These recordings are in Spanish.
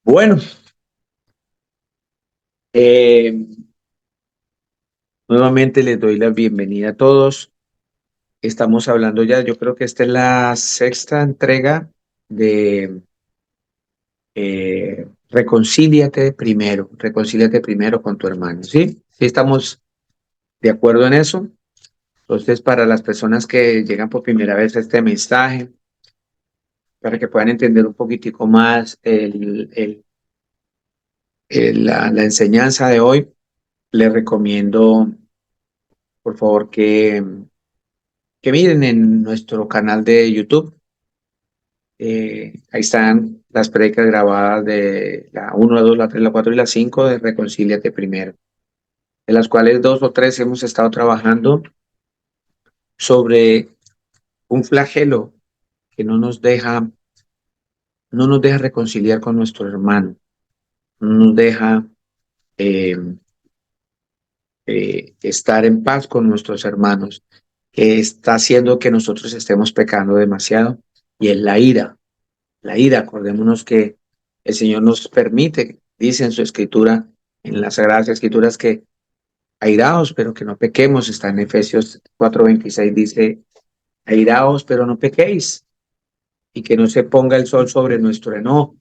Bueno, eh, nuevamente les doy la bienvenida a todos. Estamos hablando ya, yo creo que esta es la sexta entrega de reconcíliate primero con tu hermano, ¿sí? ¿Sí estamos de acuerdo en eso? Entonces, para las personas que llegan por primera vez a este mensaje, para que puedan entender un poquitico más la enseñanza de hoy, les recomiendo, por favor, que miren en nuestro canal de YouTube. Ahí están las prédicas grabadas de la uno, la 2, la 3, la 4 y la 5 de Reconcíliate Primero, de las cuales dos o tres hemos estado trabajando sobre un flagelo que no nos deja reconciliar con nuestro hermano, no nos deja eh, estar en paz con nuestros hermanos, que está haciendo que nosotros estemos pecando demasiado, y es la ira. La ira, acordémonos que el Señor nos permite, dice en su escritura, en las Sagradas Escrituras, que airaos, pero que no pequemos. Está en Efesios 4:26, dice, airaos, pero no pequéis, y que no se ponga el sol sobre nuestro enojo,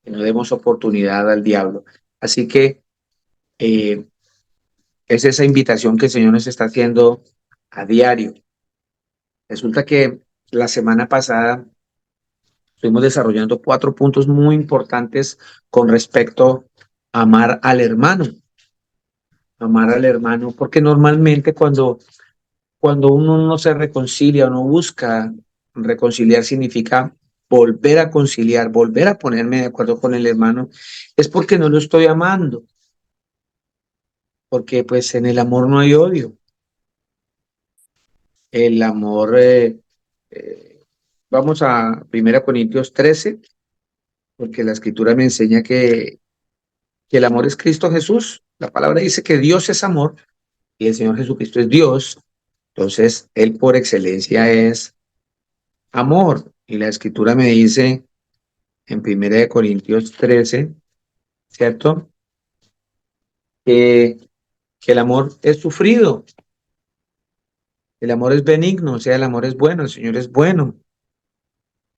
que no demos oportunidad al diablo. Así que eh, es esa invitación que el Señor nos está haciendo a diario. Resulta que la semana pasada estuvimos desarrollando 4 puntos muy importantes con respecto a amar al hermano, porque normalmente cuando uno no se reconcilia o no busca reconciliar significa volver a conciliar, volver a ponerme de acuerdo con el hermano, es porque no lo estoy amando, porque pues en el amor no hay odio. El amor, eh, vamos a 1 Corintios 13, porque la escritura me enseña que el amor es Cristo Jesús. La palabra dice que Dios es amor y el Señor Jesucristo es Dios. Entonces, Él por excelencia es amor. Y la escritura me dice en 1 Corintios 13, ¿cierto? Que, que el amor es sufrido, el amor es benigno, o sea, el amor es bueno, el Señor es bueno.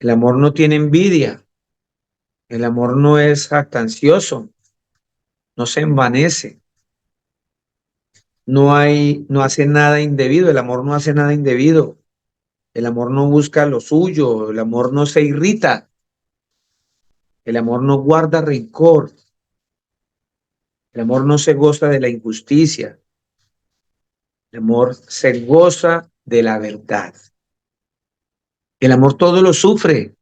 El amor no tiene envidia, el amor no es jactancioso, no se envanece, no hace nada indebido, el amor no hace nada indebido. El amor no busca lo suyo, el amor no se irrita, el amor no guarda rencor, el amor no se goza de la injusticia, el amor se goza de la verdad. El amor todo lo sufre,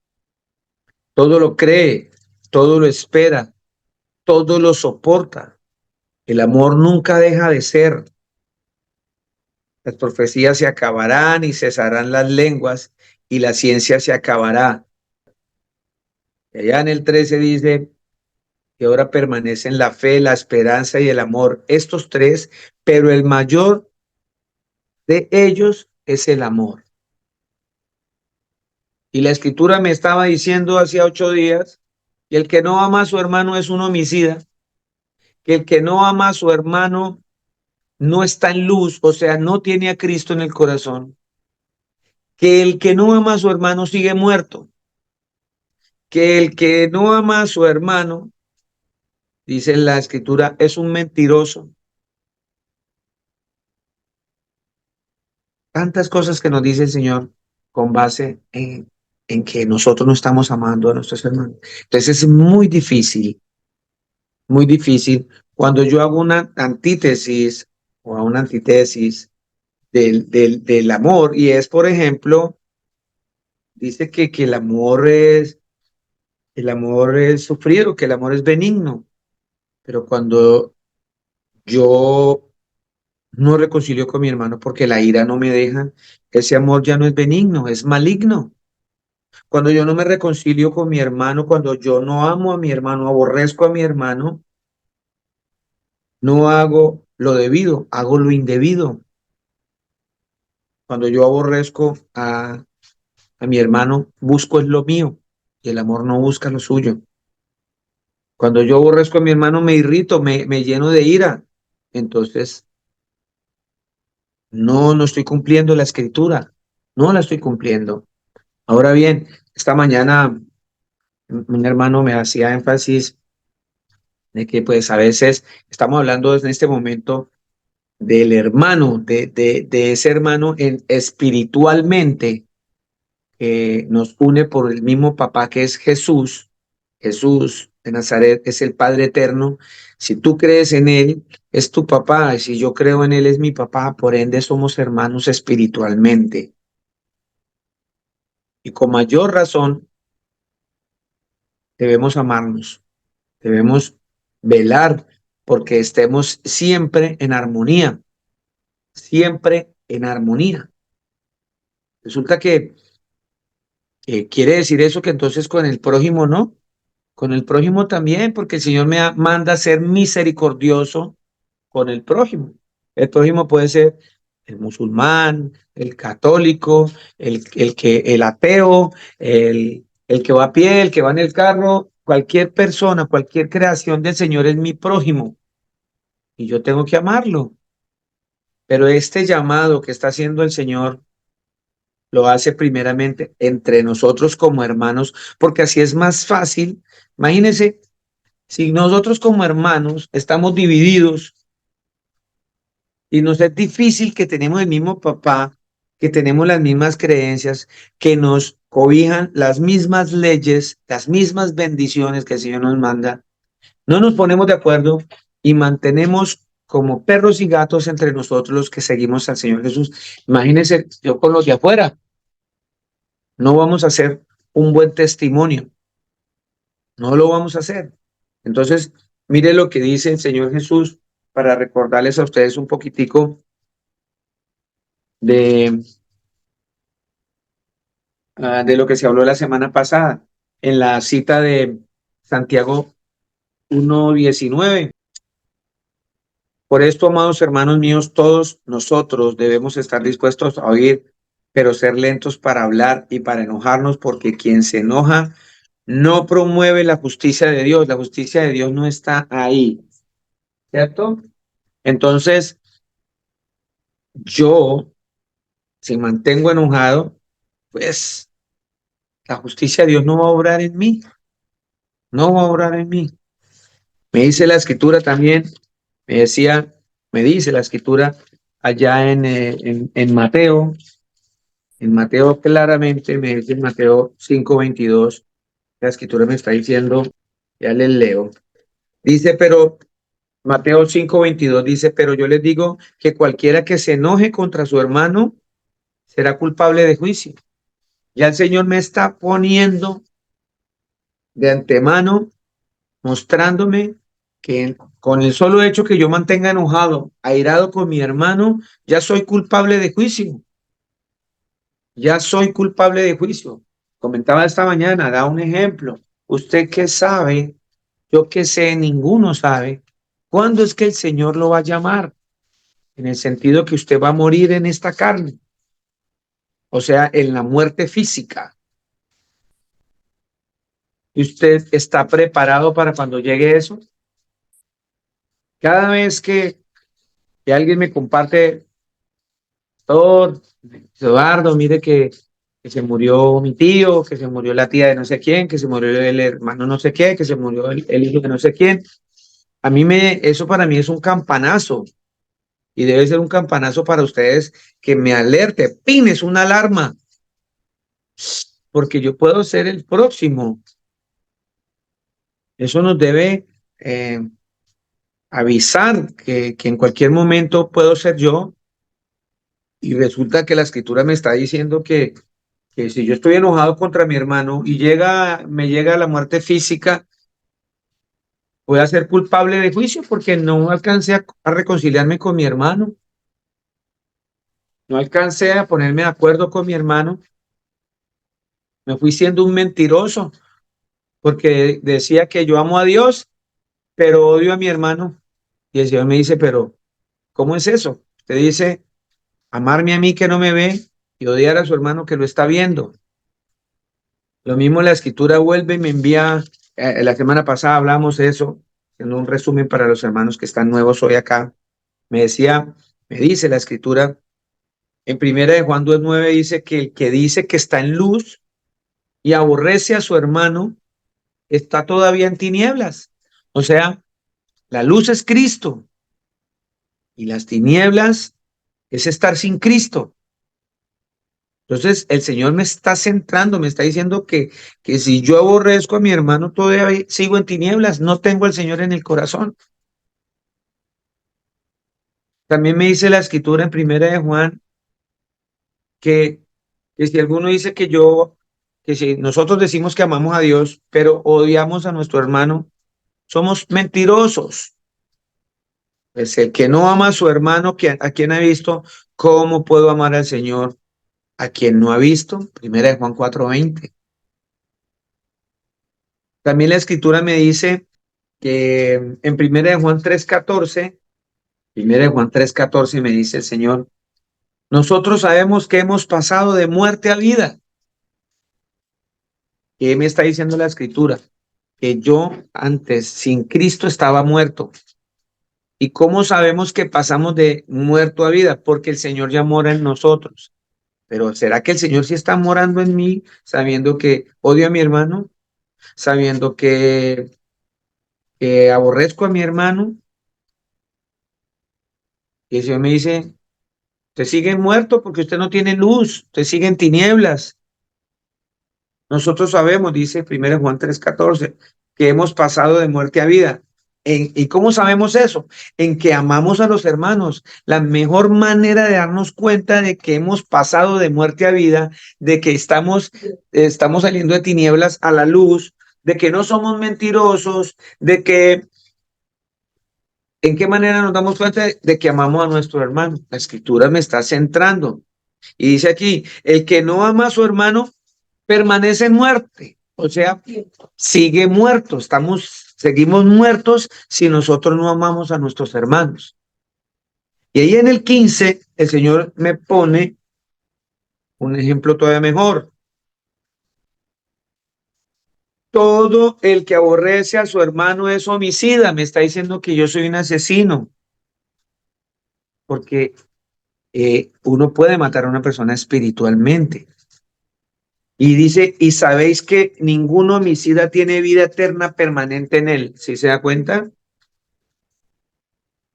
todo lo cree, todo lo espera, todo lo soporta. El amor nunca deja de ser. Las profecías se acabarán y cesarán las lenguas y la ciencia se acabará. Y allá en el 13 dice que ahora permanecen la fe, la esperanza y el amor. Estos tres, pero el mayor de ellos es el amor. Y la escritura me estaba diciendo hace 8 días que el que no ama a su hermano es un homicida, que el que no ama a su hermano no está en luz, o sea, no tiene a Cristo en el corazón, que el que no ama a su hermano sigue muerto, que el que no ama a su hermano, dice la escritura, es un mentiroso. Tantas cosas que nos dice el Señor con base en que nosotros no estamos amando a nuestros hermanos. Entonces es muy difícil cuando yo hago una antítesis o una antítesis del amor, y es, por ejemplo, dice que el amor es sufrido, que el amor es benigno, pero cuando yo no reconcilio con mi hermano porque la ira no me deja, ese amor ya no es benigno, es maligno. Cuando yo no me reconcilio con mi hermano, cuando yo no amo a mi hermano, aborrezco a mi hermano, no hago lo debido, hago lo indebido. Cuando yo aborrezco a mi hermano, busco es lo mío y el amor no busca lo suyo. Cuando yo aborrezco a mi hermano, me irrito, me lleno de ira. Entonces, no estoy cumpliendo la escritura. No la estoy cumpliendo. Ahora bien, esta mañana un hermano me hacía énfasis de que pues a veces estamos hablando en este momento del hermano, de ese hermano espiritualmente que nos une por el mismo papá que es Jesús. Jesús de Nazaret es el Padre eterno. Si tú crees en Él, es tu papá. Y si yo creo en Él, es mi papá. Por ende, somos hermanos espiritualmente. Y con mayor razón, debemos amarnos. Debemos velar porque estemos siempre en armonía. Siempre en armonía. Resulta que quiere decir eso que entonces con el prójimo no. Con el prójimo también, porque el Señor manda a ser misericordioso con el prójimo. El prójimo puede ser el musulmán, el católico, el ateo, el que va a pie, el que va en el carro, cualquier persona, cualquier creación del Señor es mi prójimo y yo tengo que amarlo. Pero este llamado que está haciendo el Señor lo hace primeramente entre nosotros como hermanos, porque así es más fácil. Imagínense, si nosotros como hermanos estamos divididos y nos es difícil que tenemos el mismo papá, que tenemos las mismas creencias, que nos cobijan las mismas leyes, las mismas bendiciones que el Señor nos manda, no nos ponemos de acuerdo y mantenemos como perros y gatos entre nosotros los que seguimos al Señor Jesús. Imagínense, yo con los de afuera, no vamos a hacer un buen testimonio, no lo vamos a hacer. Entonces, mire lo que dice el Señor Jesús para recordarles a ustedes un poquitico de, de lo que se habló la semana pasada en la cita de Santiago 1:19. Por esto, amados hermanos míos, todos nosotros debemos estar dispuestos a oír, pero ser lentos para hablar y para enojarnos, porque quien se enoja no promueve la justicia de Dios. La justicia de Dios no está ahí, ¿cierto? Entonces, yo, si mantengo enojado, pues la justicia de Dios no va a obrar en mí, no va a obrar en mí. Me dice la escritura también, me decía, me dice la escritura allá en Mateo claramente, me dice en Mateo 5:22, la escritura me está diciendo, ya les leo, dice, pero Mateo 5:22 dice, pero yo les digo que cualquiera que se enoje contra su hermano será culpable de juicio. Ya el Señor me está poniendo de antemano, mostrándome que con el solo hecho que yo mantenga enojado, airado con mi hermano, ya soy culpable de juicio. Ya soy culpable de juicio. Comentaba esta mañana, da un ejemplo. Usted qué sabe, yo qué sé, ninguno sabe. ¿Cuándo es que el Señor lo va a llamar? En el sentido que usted va a morir en esta carne, o sea, en la muerte física. ¿Y usted está preparado para cuando llegue eso? Cada vez que alguien me comparte, doctor, Eduardo, mire que se murió mi tío, que se murió la tía de no sé quién, que se murió el hermano no sé qué, que se murió el hijo de no sé quién. Eso para mí es un campanazo y debe ser un campanazo para ustedes que me alerte. ¡Pin! Es una alarma, porque yo puedo ser el próximo. Eso nos debe avisar que en cualquier momento puedo ser yo y resulta que la escritura me está diciendo que si yo estoy enojado contra mi hermano y me llega la muerte física, voy a ser culpable de juicio porque no alcancé a reconciliarme con mi hermano, no alcancé a ponerme de acuerdo con mi hermano, me fui siendo un mentiroso porque decía que yo amo a Dios, pero odio a mi hermano. Y el Señor me dice, pero ¿cómo es eso? Usted dice, amarme a mí que no me ve y odiar a su hermano que lo está viendo. Lo mismo la escritura vuelve y me envía La semana pasada hablamos de eso, en un resumen para los hermanos que están nuevos hoy acá. Me decía, me dice la escritura, en primera de Juan 2:9 dice que el que dice que está en luz y aborrece a su hermano, está todavía en tinieblas. O sea, la luz es Cristo y las tinieblas es estar sin Cristo. Entonces, el Señor me está centrando, me está diciendo que si yo aborrezco a mi hermano, todavía sigo en tinieblas, no tengo al Señor en el corazón. También me dice la escritura en primera de Juan que, que si alguno dice que si nosotros decimos que amamos a Dios, pero odiamos a nuestro hermano, somos mentirosos. Pues el que no ama a su hermano, ¿a quien ha visto? ¿Cómo puedo amar al Señor a quien no ha visto? Primera de Juan 4:20. También la escritura me dice que en primera de Juan 3:14 me dice el Señor, nosotros sabemos que hemos pasado de muerte a vida. ¿Qué me está diciendo la escritura? Que yo antes sin Cristo estaba muerto. ¿Y cómo sabemos que pasamos de muerto a vida? Porque el Señor ya mora en nosotros. Pero ¿será que el Señor sí está morando en mí, sabiendo que odio a mi hermano, sabiendo que aborrezco a mi hermano? Y el Señor me dice, usted sigue muerto porque usted no tiene luz, usted sigue en tinieblas. Nosotros sabemos, dice 1 Juan 3:14, que hemos pasado de muerte a vida. ¿Y cómo sabemos eso? En que amamos a los hermanos. La mejor manera de darnos cuenta de que hemos pasado de muerte a vida, de que estamos saliendo de tinieblas a la luz, de que no somos mentirosos, de que, ¿en qué manera nos damos cuenta de que amamos a nuestro hermano? La escritura me está centrando. Y dice aquí, el que no ama a su hermano permanece en muerte, o sea, sigue muerto, seguimos muertos si nosotros no amamos a nuestros hermanos. Y ahí en el 15, el Señor me pone un ejemplo todavía mejor. Todo el que aborrece a su hermano es homicida, me está diciendo que yo soy un asesino, porque uno puede matar a una persona espiritualmente. Y dice, y sabéis que ningún homicida tiene vida eterna permanente en él. ¿Sí se da cuenta?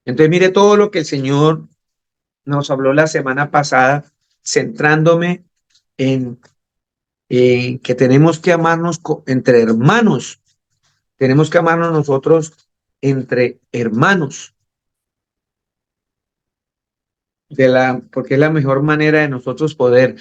Entonces, mire todo lo que el Señor nos habló la semana pasada, centrándome en, que tenemos que amarnos entre hermanos. Tenemos que amarnos nosotros entre hermanos, porque es la mejor manera de nosotros poder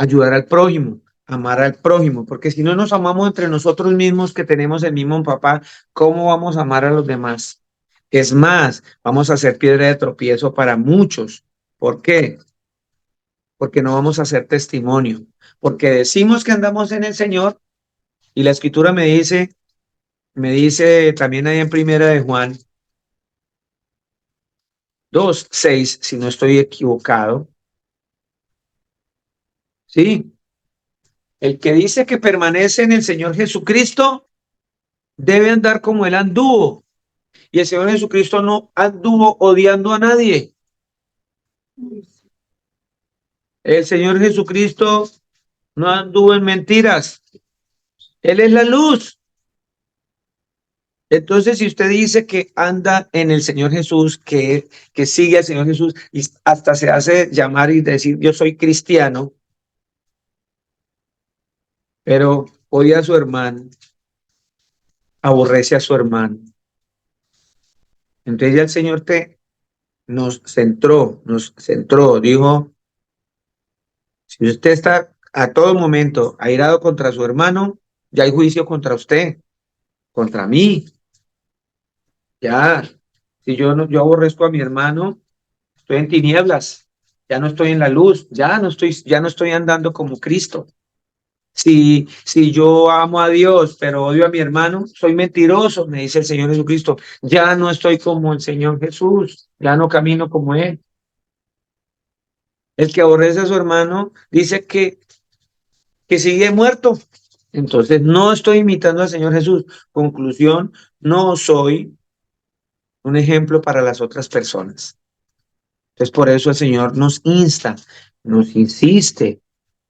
ayudar al prójimo, amar al prójimo, porque si no nos amamos entre nosotros mismos que tenemos el mismo papá, ¿cómo vamos a amar a los demás? Es más, vamos a ser piedra de tropiezo para muchos. ¿Por qué? Porque no vamos a hacer testimonio, porque decimos que andamos en el Señor y la escritura me dice también ahí en primera de Juan 2:6, si no estoy equivocado, sí, el que dice que permanece en el Señor Jesucristo debe andar como él anduvo. Y el Señor Jesucristo no anduvo odiando a nadie. El Señor Jesucristo no anduvo en mentiras. Él es la luz. Entonces, si usted dice que anda en el Señor Jesús, que sigue al Señor Jesús y hasta se hace llamar y decir yo soy cristiano, pero odia a su hermano, aborrece a su hermano. Entonces ya el Señor nos centró, dijo, si usted está a todo momento airado contra su hermano, ya hay juicio contra usted, contra mí. Ya, si yo no, yo aborrezco a mi hermano, estoy en tinieblas, ya no estoy en la luz, ya no estoy andando como Cristo. Si yo amo a Dios, pero odio a mi hermano, soy mentiroso, me dice el Señor Jesucristo. Ya no estoy como el Señor Jesús, ya no camino como Él. El que aborrece a su hermano dice que sigue muerto, Entonces, no estoy imitando al Señor Jesús. Conclusión, no soy un ejemplo para las otras personas. Entonces, por eso el Señor nos insta, nos insiste,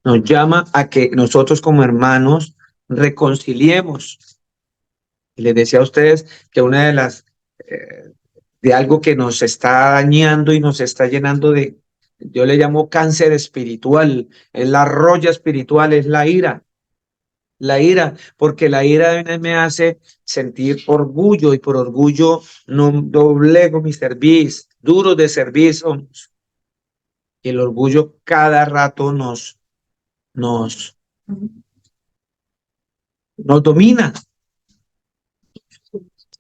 nos llama a que nosotros como hermanos reconciliemos. Y les decía a ustedes que una de las, de algo que nos está dañando y nos está llenando de, yo le llamo cáncer espiritual, es la roya espiritual, es la ira, porque la ira me hace sentir orgullo y por orgullo no doblego mi cerviz, duro de cerviz somos. Y el orgullo cada rato nos, nos domina.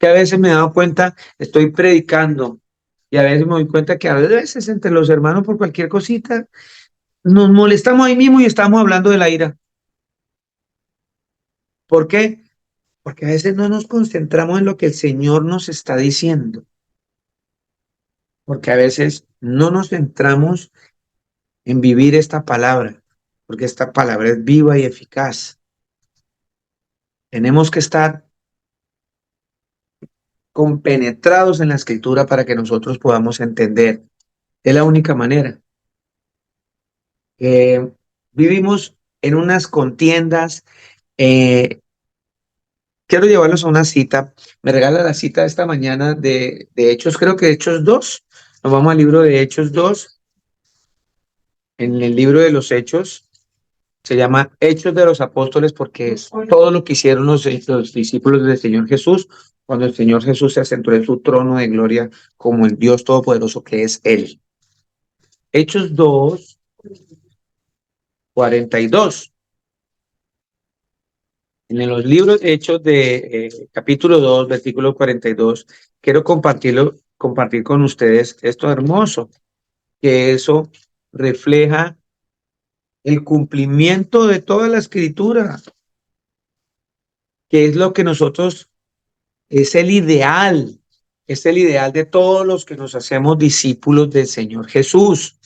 Que a veces me he dado cuenta, estoy predicando y a veces me doy cuenta que a veces entre los hermanos por cualquier cosita nos molestamos ahí mismo y estamos hablando de la ira. ¿Por qué? Porque a veces no nos concentramos en lo que el Señor nos está diciendo, porque a veces no nos centramos en vivir esta palabra, porque esta palabra es viva y eficaz. Tenemos que estar compenetrados en la escritura para que nosotros podamos entender. Es la única manera. Eh, Vivimos en unas contiendas. eh, Quiero llevarlos a una cita. Me regala la cita esta mañana de Hechos, creo que Hechos 2. Nos vamos al libro de Hechos 2. En el libro de los Hechos se llama Hechos de los Apóstoles porque es todo lo que hicieron los discípulos del Señor Jesús cuando el Señor Jesús se asentó en su trono de gloria como el Dios Todopoderoso que es Él. Hechos 2, 42. En los libros de Hechos de capítulo 2, versículo 42, quiero compartir con ustedes esto hermoso, que eso refleja el cumplimiento de toda la escritura, que es lo que nosotros, es el ideal de todos los que nos hacemos discípulos del Señor Jesús.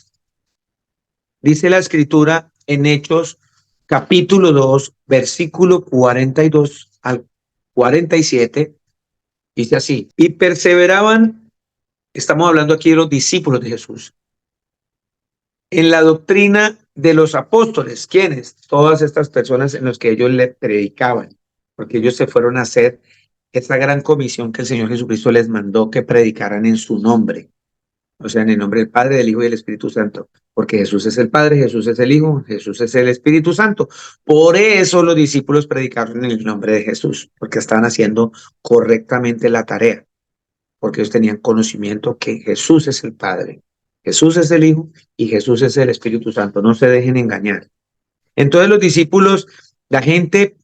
Dice la escritura en Hechos capítulo 2, versículo 42 al 47, dice así, y perseveraban, estamos hablando aquí de los discípulos de Jesús, en la doctrina de los apóstoles. ¿Quiénes? Todas estas personas en las que ellos le predicaban, porque ellos se fueron a hacer esa gran comisión que el Señor Jesucristo les mandó que predicaran en su nombre. O sea, en el nombre del Padre, del Hijo y del Espíritu Santo. Porque Jesús es el Padre, Jesús es el Hijo, Jesús es el Espíritu Santo. Por eso los discípulos predicaron en el nombre de Jesús, porque estaban haciendo correctamente la tarea, porque ellos tenían conocimiento que Jesús es el Padre, Jesús es el Hijo y Jesús es el Espíritu Santo. No se dejen engañar. Entonces los discípulos, la gente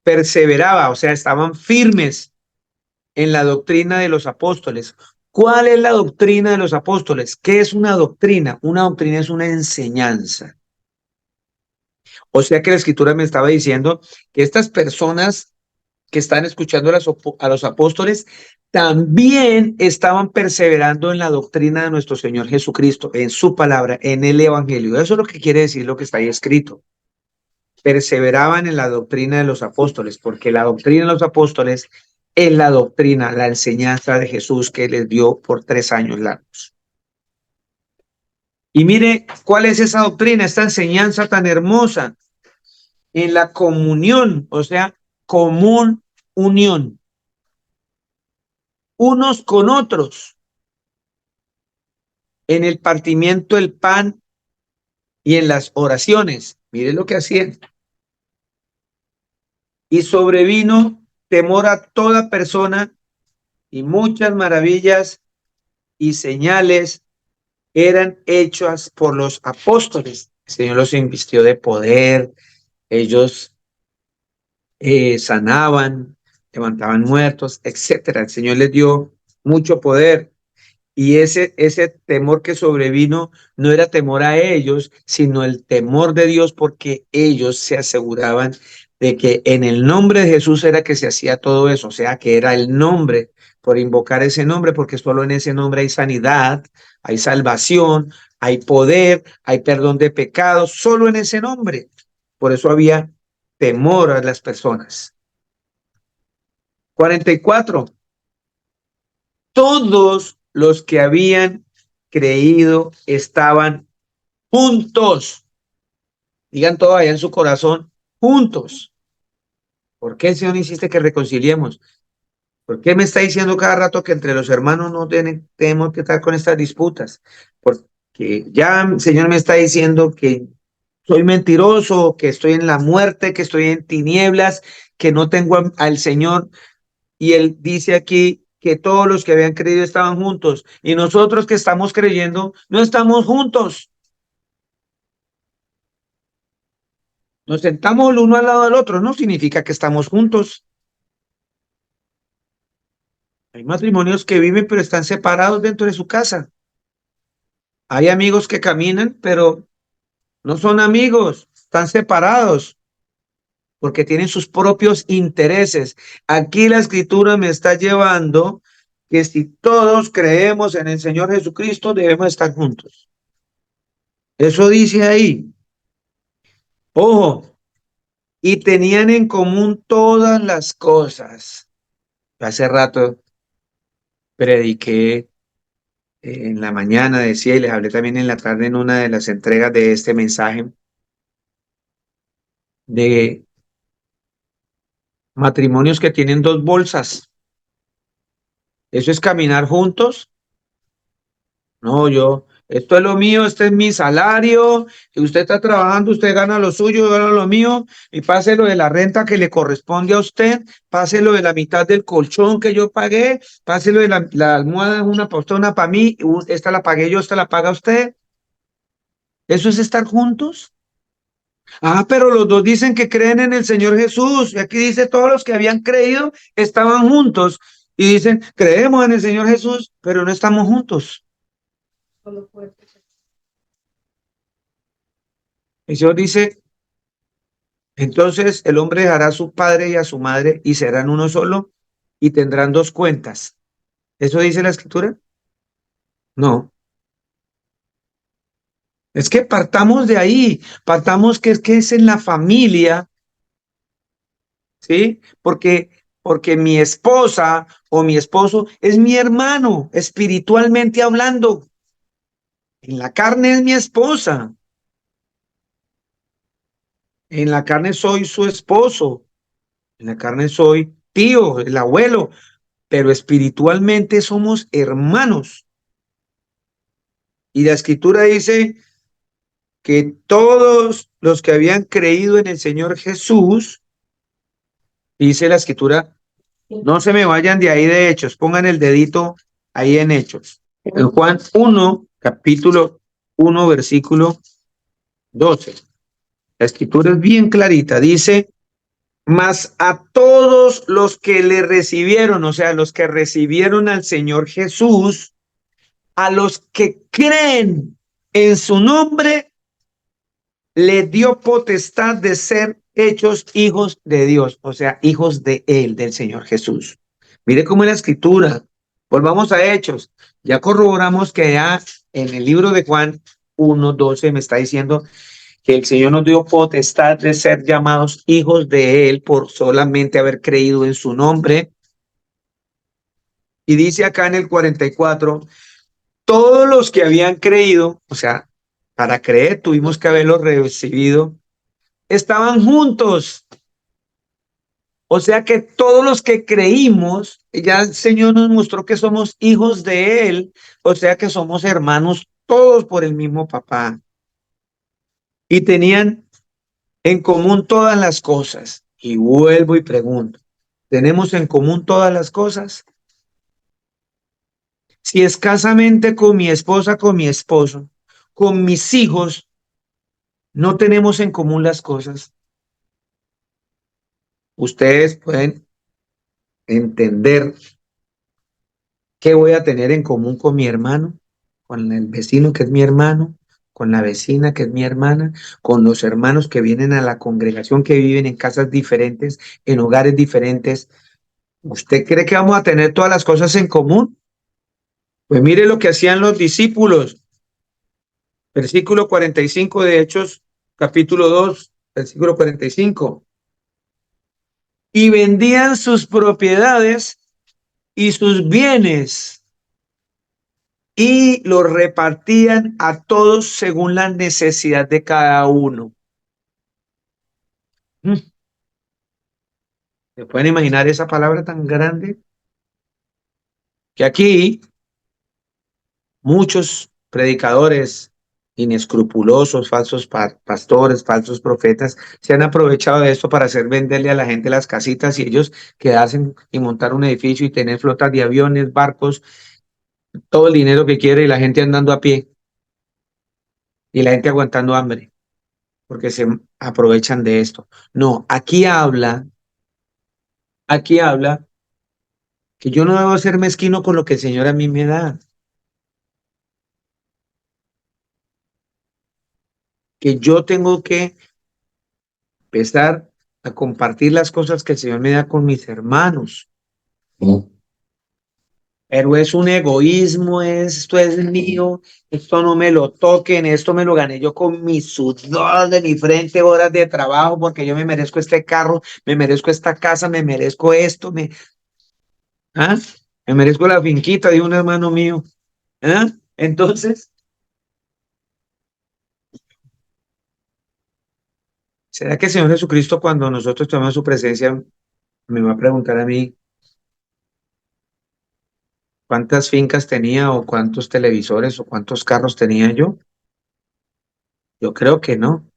perseveraba, o sea, estaban firmes en la doctrina de los apóstoles. ¿Cuál es la doctrina de los apóstoles? ¿Qué es una doctrina? Una doctrina es una enseñanza. O sea que la escritura me estaba diciendo que estas personas que están escuchando a los apóstoles también estaban perseverando en la doctrina de nuestro Señor Jesucristo, en su palabra, en el Evangelio. Eso es lo que quiere decir lo que está ahí escrito. Perseveraban en la doctrina de los apóstoles, porque la doctrina de los apóstoles es la doctrina, la enseñanza de Jesús que les dio por 3 años largos. Y mire, ¿cuál es esa doctrina, esta enseñanza tan hermosa? En la comunión, o sea, común unión, unos con otros, en el partimiento del pan y en las oraciones. Mire lo que hacían. Y sobrevino temor a toda persona y muchas maravillas y señales eran hechas por los apóstoles. El Señor los invistió de poder, ellos sanaban, levantaban muertos, etcétera. El Señor les dio mucho poder. Y ese temor que sobrevino no era temor a ellos, sino el temor de Dios, porque ellos se aseguraban de que en el nombre de Jesús era que se hacía todo eso, o sea, que era el nombre, por invocar ese nombre, porque solo en ese nombre hay sanidad, hay salvación, hay poder, hay perdón de pecados, solo en ese nombre. Por eso había temor a las personas. 44. Todos los que habían creído estaban juntos. Digan todo allá en su corazón, juntos. ¿Por qué el Señor insiste que reconciliemos? ¿Por qué me está diciendo cada rato que entre los hermanos no tenemos que estar con estas disputas? Porque ya el Señor me está diciendo que soy mentiroso, que estoy en la muerte, que estoy en tinieblas, que no tengo al Señor. Y Él dice aquí que todos los que habían creído estaban juntos. Y nosotros que estamos creyendo, no estamos juntos. Nos sentamos el uno al lado del otro, no significa que estamos juntos. Hay matrimonios que viven pero están separados dentro de su casa. Hay amigos que caminan, pero no son amigos, están separados porque tienen sus propios intereses. Aquí la escritura me está llevando que si todos creemos en el Señor Jesucristo, debemos estar juntos. Eso dice ahí. Ojo, y tenían en común todas las cosas. Hace rato prediqué en la mañana, decía, y les hablé también en la tarde en una de las entregas de este mensaje, de matrimonios que tienen dos bolsas. ¿Eso es caminar juntos? No, esto es lo mío, este es mi salario, y usted está trabajando, usted gana lo suyo, yo gano lo mío, y pase lo de la renta que le corresponde a usted, pase lo de la mitad del colchón que yo pagué, pase lo de la almohada, una para usted, una para mí, esta la pagué yo, esta la paga usted. ¿Eso es estar juntos? Ah, pero los dos dicen que creen en el Señor Jesús. Y aquí dice, todos los que habían creído estaban juntos. Y dicen, creemos en el Señor Jesús, pero no estamos juntos. El Señor dice, entonces el hombre dejará a su padre y a su madre y serán uno solo y tendrán dos cuentas. ¿Eso dice la escritura? No. Es que partamos de ahí, partamos que es en la familia, ¿sí? Porque mi esposa o mi esposo es mi hermano, espiritualmente hablando. En la carne es mi esposa, en la carne soy su esposo, en la carne soy tío, el abuelo, pero espiritualmente somos hermanos. Y la escritura dice que todos los que habían creído en el Señor Jesús, dice la escritura, no se me vayan de ahí de Hechos, pongan el dedito ahí en Hechos. En Juan 1, capítulo 1, versículo 12. La escritura es bien clarita, dice, mas a todos los que le recibieron, o sea, los que recibieron al Señor Jesús, a los que creen en su nombre, le dio potestad de ser hechos hijos de Dios, o sea, hijos de Él, del Señor Jesús. Mire cómo es la escritura. Volvamos a Hechos. Ya corroboramos que ya en el libro de Juan 1:12 me está diciendo que el Señor nos dio potestad de ser llamados hijos de Él por solamente haber creído en su nombre. Y dice acá en el 44, todos los que habían creído, o sea, para creer tuvimos que haberlo recibido, estaban juntos. O sea que todos los que creímos, ya el Señor nos mostró que somos hijos de Él, o sea que somos hermanos todos por el mismo papá. Y tenían en común todas las cosas. Y vuelvo y pregunto, ¿tenemos en común todas las cosas? Si escasamente con mi esposa, con mi esposo, con mis hijos, no tenemos en común las cosas, ustedes pueden entender qué voy a tener en común con mi hermano, con el vecino que es mi hermano, con la vecina que es mi hermana, con los hermanos que vienen a la congregación, que viven en casas diferentes, en hogares diferentes. ¿Usted cree que vamos a tener todas las cosas en común? Pues mire lo que hacían los discípulos. Versículo 45 de Hechos, capítulo 2, versículo 45. Y vendían sus propiedades y sus bienes y los repartían a todos según la necesidad de cada uno. ¿Se pueden imaginar esa palabra tan grande? Que aquí muchos predicadores inescrupulosos, falsos pastores, falsos profetas, se han aprovechado de esto para hacer venderle a la gente las casitas y ellos quedarse y montar un edificio y tener flotas de aviones, barcos, todo el dinero que quiere y la gente andando a pie y la gente aguantando hambre porque se aprovechan de esto. No, aquí habla que yo no debo ser mezquino con lo que el Señor a mí me da, que yo tengo que empezar a compartir las cosas que el Señor me da con mis hermanos. Pero es un egoísmo, esto es mío, esto no me lo toquen, esto me lo gané yo con mi sudor de mi frente, horas de trabajo, porque yo me merezco este carro, me merezco esta casa, me merezco esto, ¿ah? Me merezco la finquita de un hermano mío. ¿Ah? Entonces, ¿será que el Señor Jesucristo, cuando nosotros tomamos su presencia, me va a preguntar a mí cuántas fincas tenía o cuántos televisores o cuántos carros tenía yo? Yo creo que no,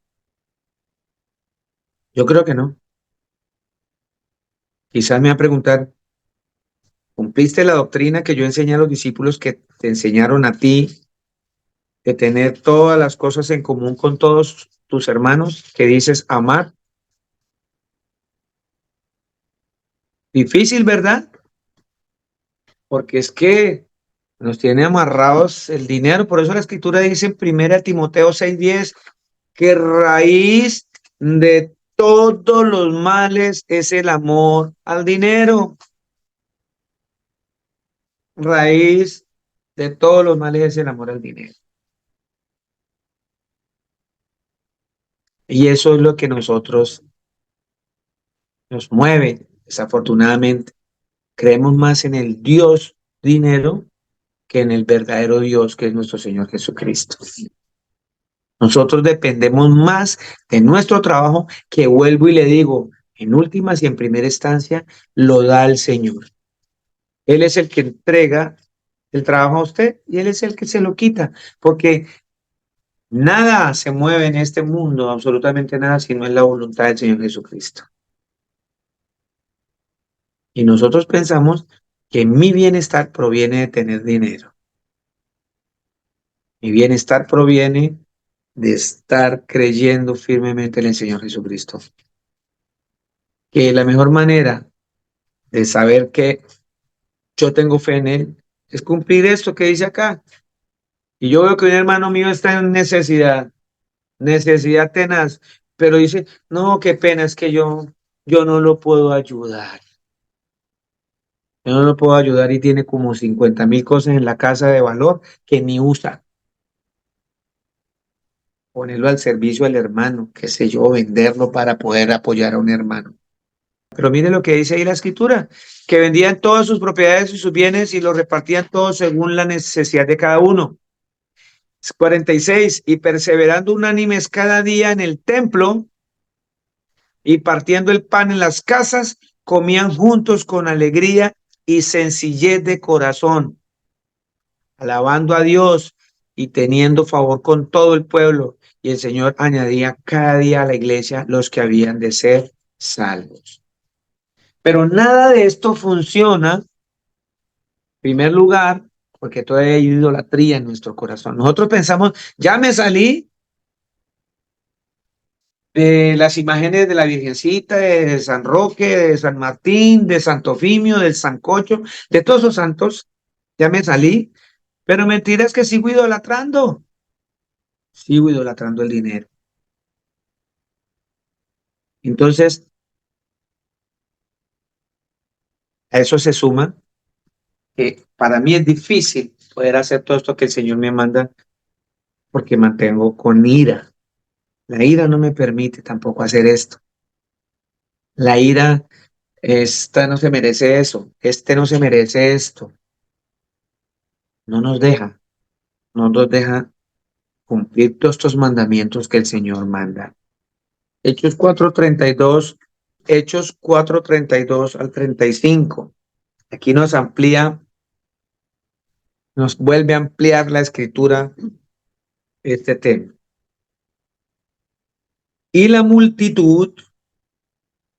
yo creo que no. Quizás me va a preguntar, ¿cumpliste la doctrina que yo enseñé a los discípulos que te enseñaron a ti de tener todas las cosas en común con todos tus hermanos, que dices amar? Difícil, ¿verdad? Porque es que nos tiene amarrados el dinero. Por eso la escritura dice en 1 Timoteo 6:10 que raíz de todos los males es el amor al dinero. Raíz de todos los males es el amor al dinero. Y eso es lo que nosotros nos mueve, desafortunadamente. Creemos más en el Dios dinero que en el verdadero Dios que es nuestro Señor Jesucristo. Nosotros dependemos más de nuestro trabajo, que vuelvo y le digo, en últimas y en primera instancia, lo da el Señor. Él es el que entrega el trabajo a usted y Él es el que se lo quita, porque nada se mueve en este mundo, absolutamente nada, si no es la voluntad del Señor Jesucristo. Y nosotros pensamos que mi bienestar proviene de tener dinero. Mi bienestar proviene de estar creyendo firmemente en el Señor Jesucristo. Que la mejor manera de saber que yo tengo fe en Él es cumplir esto que dice acá. Y yo veo que un hermano mío está en necesidad tenaz, pero dice, no, qué pena, es que yo no lo puedo ayudar. Yo no lo puedo ayudar y tiene como 50.000 cosas en la casa de valor que ni usa. Ponerlo al servicio al hermano, qué sé yo, venderlo para poder apoyar a un hermano. Pero mire lo que dice ahí la escritura, que vendían todas sus propiedades y sus bienes y los repartían todos según la necesidad de cada uno. 46, y perseverando unánimes cada día en el templo y partiendo el pan en las casas, comían juntos con alegría y sencillez de corazón, alabando a Dios y teniendo favor con todo el pueblo. Y el Señor añadía cada día a la iglesia los que habían de ser salvos. Pero nada de esto funciona, en primer lugar, porque todavía hay idolatría en nuestro corazón. Nosotros pensamos, ya me salí de las imágenes de la Virgencita, de San Roque, de San Martín, de Santo Fimio, del Sancocho, de todos esos santos, ya me salí, pero mentira es que sigo idolatrando el dinero. Entonces, a eso se suma que para mí es difícil poder hacer todo esto que el Señor me manda porque mantengo con ira La ira no me permite tampoco hacer esto. La ira, esta no se merece eso, este no se merece esto. No nos deja, no nos deja cumplir todos estos mandamientos que el Señor manda. Hechos 4:32, Hechos 4:32 al 35. Aquí nos amplía, nos vuelve a ampliar la escritura este tema. Y la multitud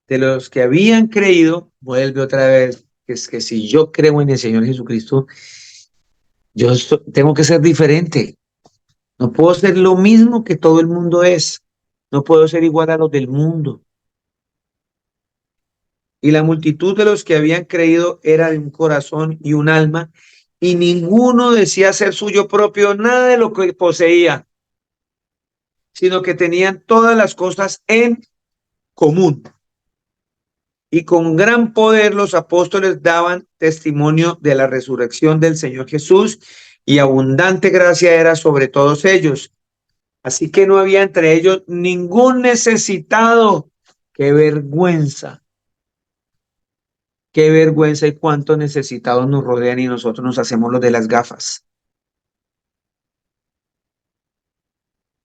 de los que habían creído, vuelve otra vez, es que si yo creo en el Señor Jesucristo, tengo que ser diferente. No puedo ser lo mismo que todo el mundo es. No puedo ser igual a los del mundo. Y la multitud de los que habían creído era de un corazón y un alma, y ninguno decía ser suyo propio nada de lo que poseía, sino que tenían todas las cosas en común. Y con gran poder los apóstoles daban testimonio de la resurrección del Señor Jesús, y abundante gracia era sobre todos ellos. Así que no había entre ellos ningún necesitado. ¡Qué vergüenza! ¡Qué vergüenza! Y cuántos necesitados nos rodean y nosotros nos hacemos los de las gafas.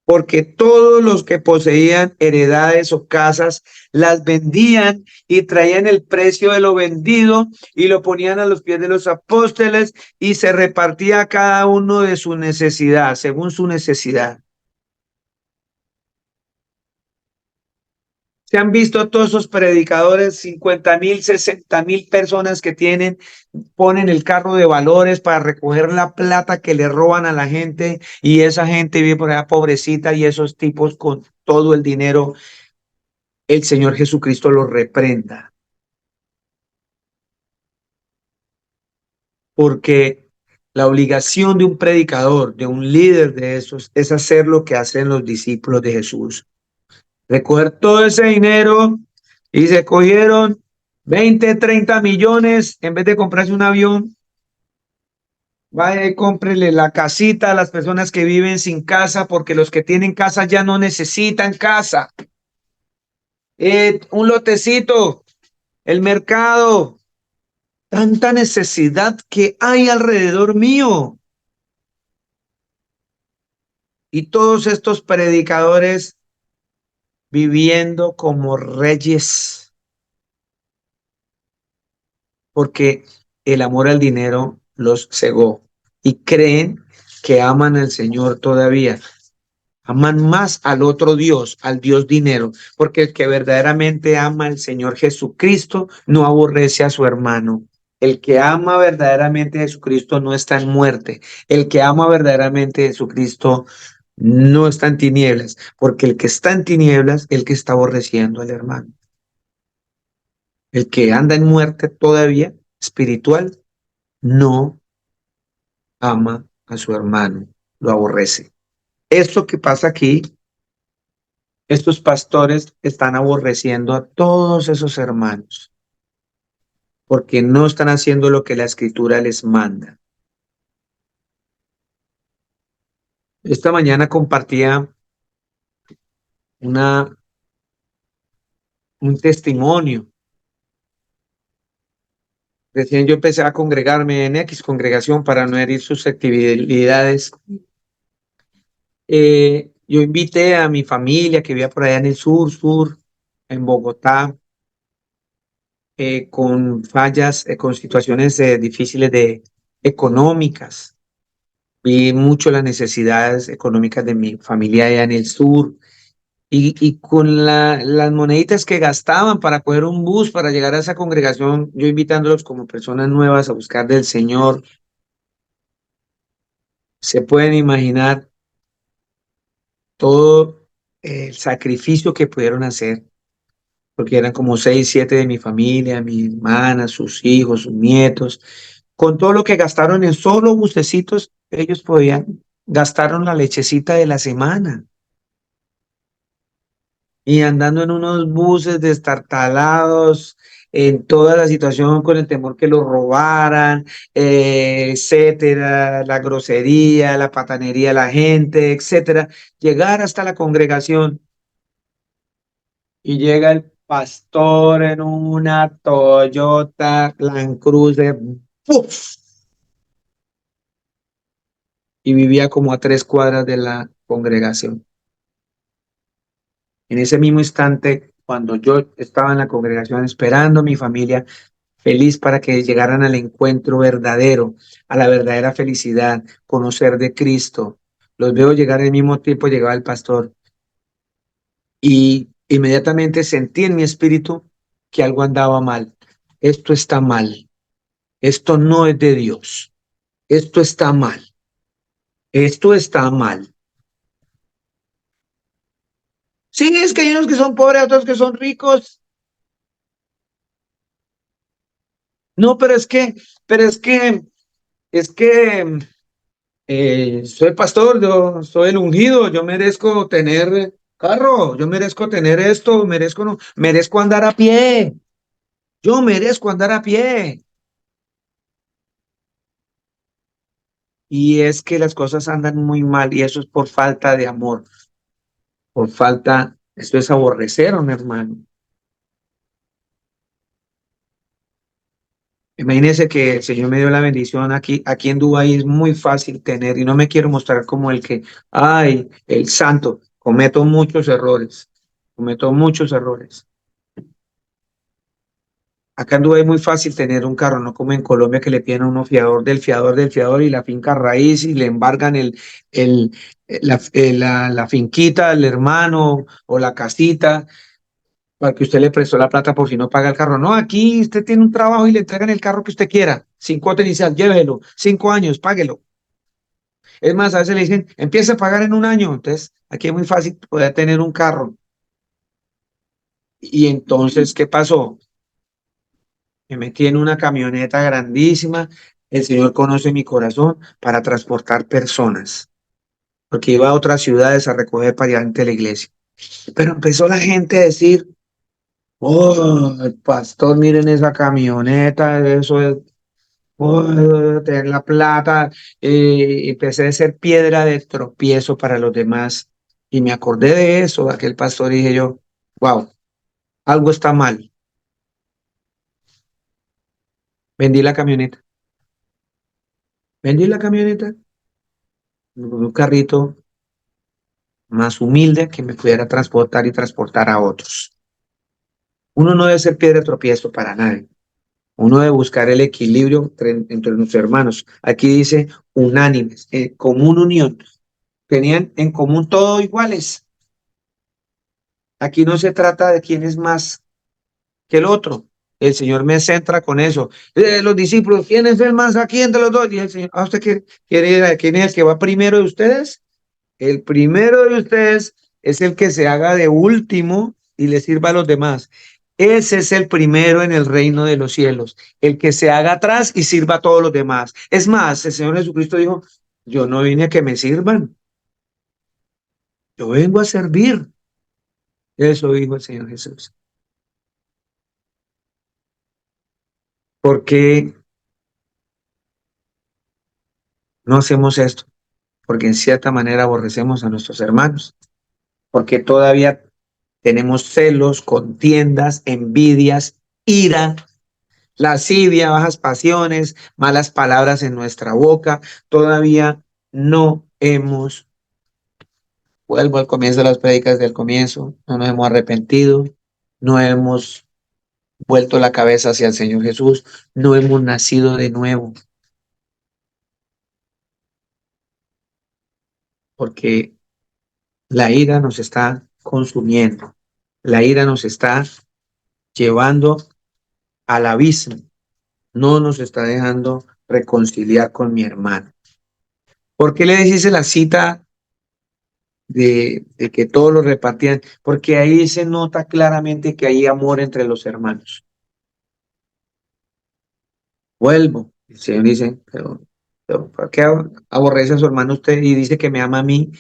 Porque todos los que poseían heredades o casas las vendían y traían el precio de lo vendido y lo ponían a los pies de los apóstoles, y se repartía a cada uno de su necesidad, según su necesidad. Se han visto todos esos predicadores, 50,000, 60,000 personas que ponen el carro de valores para recoger la plata que le roban a la gente, y esa gente vive por allá pobrecita, y esos tipos con todo el dinero, el Señor Jesucristo los reprenda. Porque la obligación de un predicador, de un líder de esos, es hacer lo que hacen los discípulos de Jesús. Recoger todo ese dinero, y se cogieron 20, 30 millones, en vez de comprarse un avión, vaya y cómprele la casita a las personas que viven sin casa, porque los que tienen casa ya no necesitan casa. Un lotecito, el mercado, tanta necesidad que hay alrededor mío. Y todos estos predicadores viviendo como reyes, porque el amor al dinero los cegó, y creen que aman al Señor todavía. Aman más al otro Dios, al Dios dinero, porque el que verdaderamente ama al Señor Jesucristo no aborrece a su hermano. El que ama verdaderamente a Jesucristo no está en muerte. El que ama verdaderamente a Jesucristo no está en tinieblas, porque el que está en tinieblas, el que está aborreciendo al hermano. El que anda en muerte todavía espiritual no ama a su hermano, lo aborrece. Esto que pasa aquí, estos pastores están aborreciendo a todos esos hermanos, porque no están haciendo lo que la Escritura les manda. Esta mañana compartía un testimonio. Recién yo empecé a congregarme en X congregación para no herir susceptibilidades. Yo invité a mi familia que vivía por allá en el sur, en Bogotá, con fallas, con situaciones difíciles económicas. Vi mucho las necesidades económicas de mi familia allá en el sur, y con las moneditas que gastaban para coger un bus para llegar a esa congregación, yo invitándolos como personas nuevas a buscar del Señor. Se pueden imaginar todo el sacrificio que pudieron hacer, porque eran como 6, 7 de mi familia, mi hermana, sus hijos, sus nietos. Con todo lo que gastaron en solo bucecitos, ellos gastaron la lechecita de la semana. Y andando en unos buses destartalados, en toda la situación, con el temor que los robaran, etcétera, la grosería, la patanería de la gente, etcétera, llegar hasta la congregación. Y llega el pastor en una Toyota Land Cruiser, ¡puf! Y vivía como a 3 cuadras de la congregación. En ese mismo instante, cuando yo estaba en la congregación esperando a mi familia, feliz para que llegaran al encuentro verdadero, a la verdadera felicidad, conocer de Cristo, los veo llegar al mismo tiempo, llegaba el pastor y inmediatamente sentí en mi espíritu que algo andaba mal. Esto está mal. Esto no es de Dios. Esto está mal. Esto está mal. Sí, es que hay unos que son pobres, otros que son ricos. No, pero es que soy pastor, yo soy el ungido, yo merezco tener carro, yo merezco tener esto, merezco no, merezco andar a pie. Yo merezco andar a pie. Y es que las cosas andan muy mal y eso es por falta de amor, por falta, esto es aborrecer a un hermano. Imagínense que el Señor me dio la bendición aquí en Dubái es muy fácil tener, y no me quiero mostrar como el que, ay, el santo, cometo muchos errores. Acá en Dubái es muy fácil tener un carro, no como en Colombia que le piden a uno fiador del fiador del fiador y la finca raíz y le embargan el, la finquita al hermano o la casita para que usted le prestó la plata por si no paga el carro. No, aquí usted tiene un trabajo y le entregan el carro que usted quiera, sin cuota inicial, llévelo, 5 años, páguelo. Es más, a veces le dicen, empieza a pagar en un año. Entonces, aquí es muy fácil poder tener un carro. Y entonces, ¿qué pasó? Me metí en una camioneta grandísima. El Señor conoce mi corazón para transportar personas, porque iba a otras ciudades a recoger para allá ante la iglesia. Pero empezó la gente a decir, oh, el pastor, miren esa camioneta, eso es, oh, tener la plata. Empecé a ser piedra de tropiezo para los demás. Y me acordé de eso, de aquel pastor, y dije yo, wow, algo está mal. Vendí la camioneta. Vendí la camioneta, me compré un carrito más humilde que me pudiera transportar y transportar a otros. Uno no debe ser piedra de tropiezo para nadie. Uno debe buscar el equilibrio entre nuestros hermanos. Aquí dice unánimes, común unión. Tenían en común todo iguales. Aquí no se trata de quién es más que el otro. El Señor me centra con eso. Los discípulos, ¿quién es el más aquí entre los dos? Y el Señor, ¿a usted quién es el que va primero de ustedes? El primero de ustedes es el que se haga de último y le sirva a los demás. Ese es el primero en el reino de los cielos, el que se haga atrás y sirva a todos los demás. Es más, el Señor Jesucristo dijo, yo no vine a que me sirvan, yo vengo a servir. Eso dijo el Señor Jesús. ¿Por qué no hacemos esto? Porque en cierta manera aborrecemos a nuestros hermanos, porque todavía tenemos celos, contiendas, envidias, ira, lascivia, bajas pasiones, malas palabras en nuestra boca. Todavía no hemos, vuelvo al comienzo de las prédicas del comienzo, no nos hemos arrepentido, no hemos vuelto la cabeza hacia el Señor Jesús, no hemos nacido de nuevo, porque la ira nos está consumiendo, la ira nos está llevando al abismo, no nos está dejando reconciliar con mi hermano. ¿Por qué le dice la cita de que todos lo repartían? Porque ahí se nota claramente que hay amor entre los hermanos. Vuelvo. El Señor dice, pero ¿por qué aborrece a su hermano usted y dice que me ama a mí?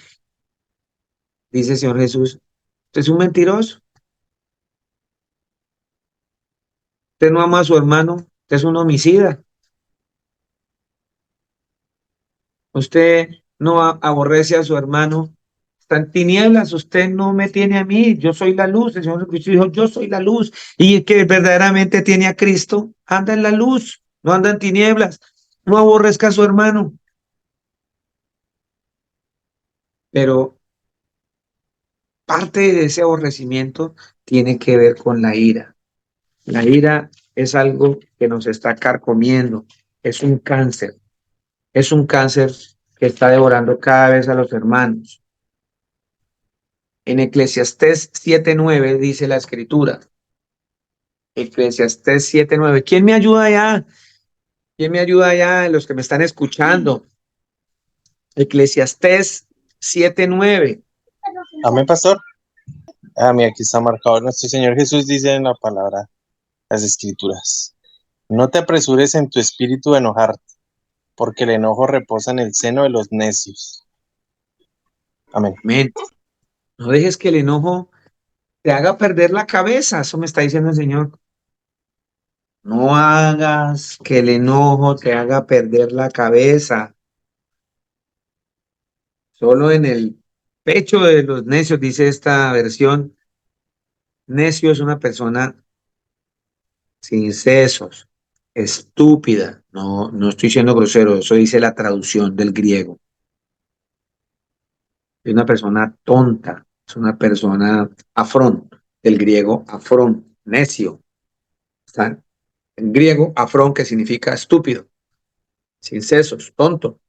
Dice el Señor Jesús, usted es un mentiroso, usted no ama a su hermano, usted es un homicida, usted no aborrece a su hermano, está en tinieblas, usted no me tiene a mí, yo soy la luz. El Señor Jesucristo dijo, yo soy la luz. Y el que verdaderamente tiene a Cristo, anda en la luz, no anda en tinieblas, no aborrezca a su hermano. Pero parte de ese aborrecimiento tiene que ver con la ira. La ira es algo que nos está carcomiendo, es un cáncer que está devorando cada vez a los hermanos. En Eclesiastés 7:9 dice la escritura, Eclesiastés 7:9. ¿Quién me ayuda allá? ¿Quién me ayuda allá? Los que me están escuchando. Eclesiastés 7:9. Amén, pastor. Mira, aquí está marcado. Nuestro Señor Jesús dice en la palabra, las escrituras: no te apresures en tu espíritu a enojarte, porque el enojo reposa en el seno de los necios. Amén. Amén. No dejes que el enojo te haga perder la cabeza. Eso me está diciendo el Señor. No hagas que el enojo te haga perder la cabeza. Solo en el pecho de los necios, dice esta versión. Necio es una persona sin sesos, estúpida. No, no estoy siendo grosero, eso dice la traducción del griego. Es una persona tonta, es una persona afrón, del griego afrón, necio. Está en griego afrón, que significa estúpido, sin sesos, tonto.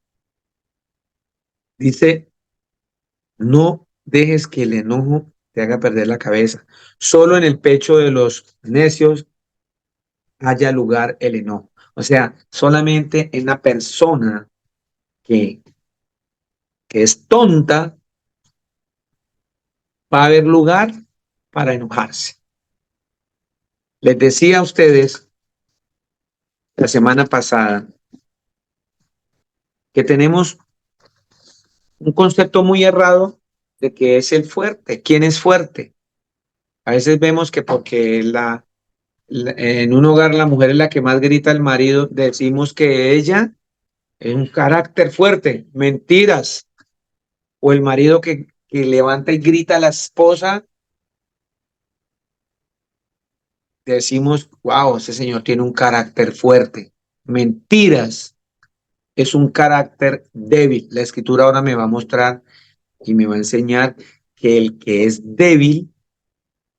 Dice, no dejes que el enojo te haga perder la cabeza. Solo en el pecho de los necios haya lugar el enojo. O sea, solamente en una persona que, que es tonta va a haber lugar para enojarse. Les decía a ustedes la semana pasada que tenemos un concepto muy errado de qué es el fuerte, quién es fuerte. A veces vemos que porque en un hogar la mujer es la que más grita al marido, decimos que ella es un carácter fuerte. Mentiras. O el marido que levanta y grita a la esposa, decimos, wow, ese señor tiene un carácter fuerte. Mentiras. Es un carácter débil. La escritura ahora me va a mostrar y me va a enseñar que el que es débil